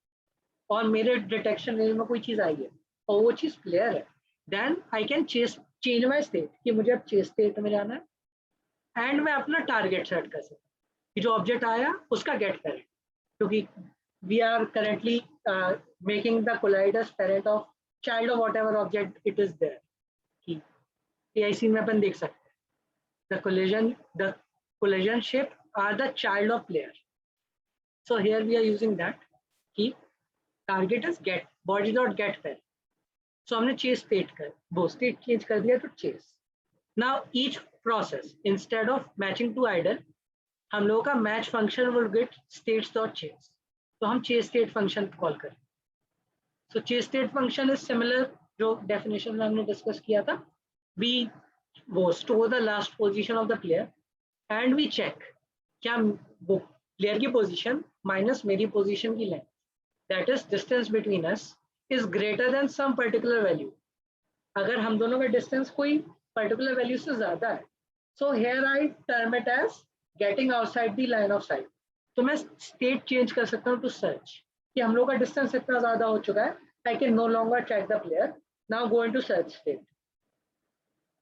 और मेरे डिटेक्शन रेंज में कोई चीज आई है और वो चीज प्लेयर है, then I can change my state कि मुझे अब चेस स्टेट में जाना है, एंड मैं अपना टारगेट सेट कर सकता हूँ कि जो ऑब्जेक्ट आया उसका गेट करें, क्योंकि we are currently making the colliders parent of child of whatever object it is there. कि PIC में अपन देख सकते हैं the collision shape are the child of player. So here we are using that key target is get body dot get pair. So हमने chase state कर वो state change कर दिया तो chase. Now each process instead of matching to idle, हम लोगों का match function will get states dot chase. तो हम chase state function call करें. So chase state function is similar जो definition में हमने discuss किया था. We वो store the last position of the player and we check क्या वो प्लेयर की पोजीशन माइनस मेरी पोजीशन की length, that is distance between us is greater than some particular value. अगर हम दोनों का डिस्टेंस कोई पर्टिकुलर वैल्यू से ज्यादा है, so here I term it as getting outside the line of sight. तो मैं स्टेट चेंज कर सकता हूँ टू सर्च कि हम लोग का डिस्टेंस इतना ज्यादा हो चुका है, I can no longer track the player, now go into search state.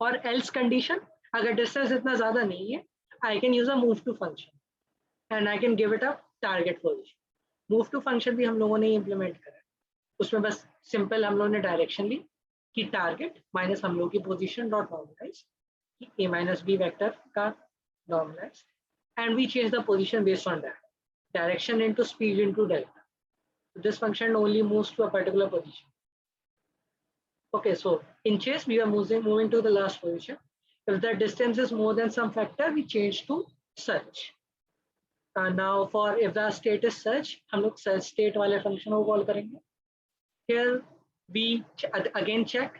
और एल्स कंडीशन, अगर डिस्टेंस इतना ज्यादा नहीं है, I can use a move to function and I can give it a target position. Move to function भी हम लोगों ने implement करा है, उसमें बस simple हम लोगों ने direction ली कि target minus हम लोग की position dot normalize कि a minus b vector का normalize, and we change the position based on that, direction into speed into delta. So this function only moves to a particular position. Okay, so in chase we are moving to the last position. If the distance is more than some factor, we change to search. Now for if the state is search, हम लोग search state वाले function को call करेंगे. Here we again check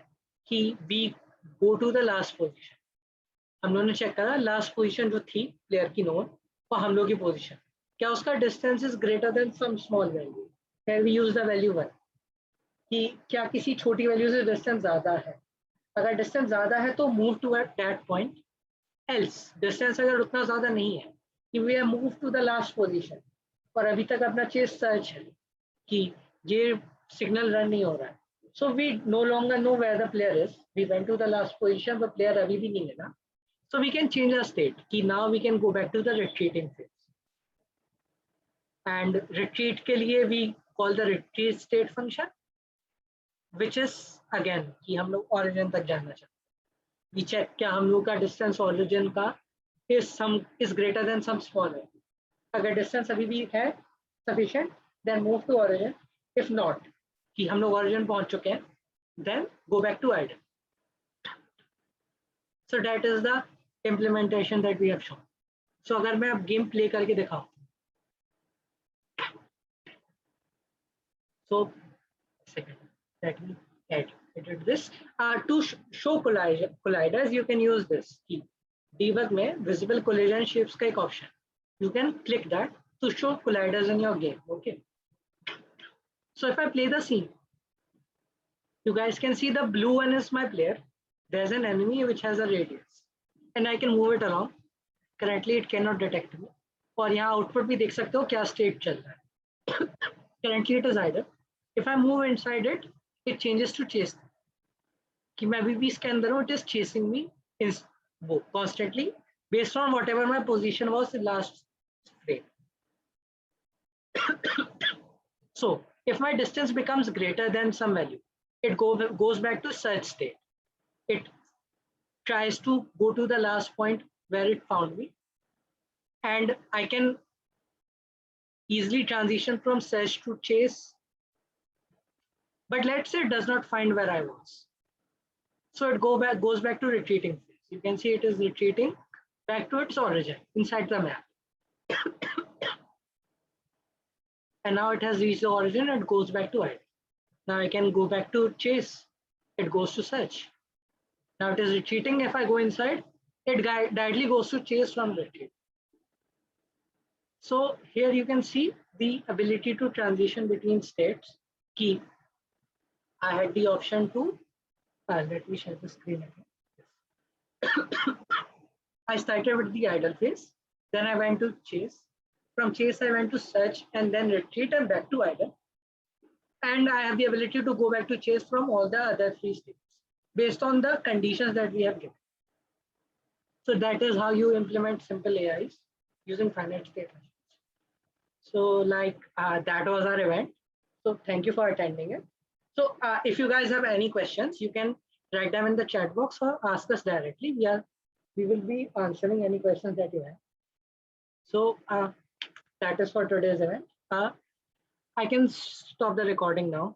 कि we go to the last position. हम लोगों ने check करा last position जो थी player की node और हम लोग की position, क्या उसका distance is greater than some small value. Here we use the value 1 कि क्या किसी छोटी वैल्यू से distance ज़्यादा है. अगर distance ज़्यादा है तो move to at that point. Else distance अगर उतना ज़्यादा नहीं है कि we are moved to the last position और अभी तक अपना chase search है कि ये signal run नहीं हो रहा है. So we no longer know where the player is. We went to the last position, the player अभी भी नहीं मिला. So we can change our state कि now we can go back to the retreating phase. And retreat के लिए we call the retreat state function, which is again कि हम लोग origin तक जाना चाहते हैं. We check क्या हम लोग का distance origin का is greater than some small value. अगर distance अभी भी है sufficient, then move to origin. If not, कि हम लोग origin पहुंच चुके हैं, then go back to idle. So that is the implementation that we have shown. So अगर मैं अब game play करके दिखाऊं, so second, let me edit this. To show colliders, you can use this key. Debug में visible collision shapes का एक option. You can click that to show colliders in your game. Okay. So if I play the scene, You guys can see the blue one is my player. There's an enemy which has a radius and I can move it around. Currently it cannot detect me. और यहाँ output भी देख सकते हो क्या state चल रहा है. Currently it is idle. If I move inside it, it changes to chase. कि मैं अभी भी इसके अंदर हूँ, it is chasing me constantly based on whatever my position was in last frame. So if my distance becomes greater than some value, it goes back to search state. It tries to go to the last point where it found me, and I can easily transition from search to chase. But let's say it does not find where I was. So it goes back to retreating phase. You can see it is retreating back to its origin inside the map. And now it has reached the origin and it goes back to idle. Now I can go back to chase. It goes to search. Now it is retreating. If I go inside, it directly goes to chase from retreat. So here you can see the ability to transition between states. Key. I had the option to, let me share the screen again. I started with the idle phase. Then I went to chase. From chase, I went to search and then retreat and back to idle. And I have the ability to go back to chase from all the other three states based on the conditions that we have given. So that is how you implement simple AIs using finite state machines. So like that was our event. So thank you for attending it. So if you guys have any questions, you can write them in the chat box or ask us directly. We will be answering any questions that you have. So that is for today's event. I can stop the recording now.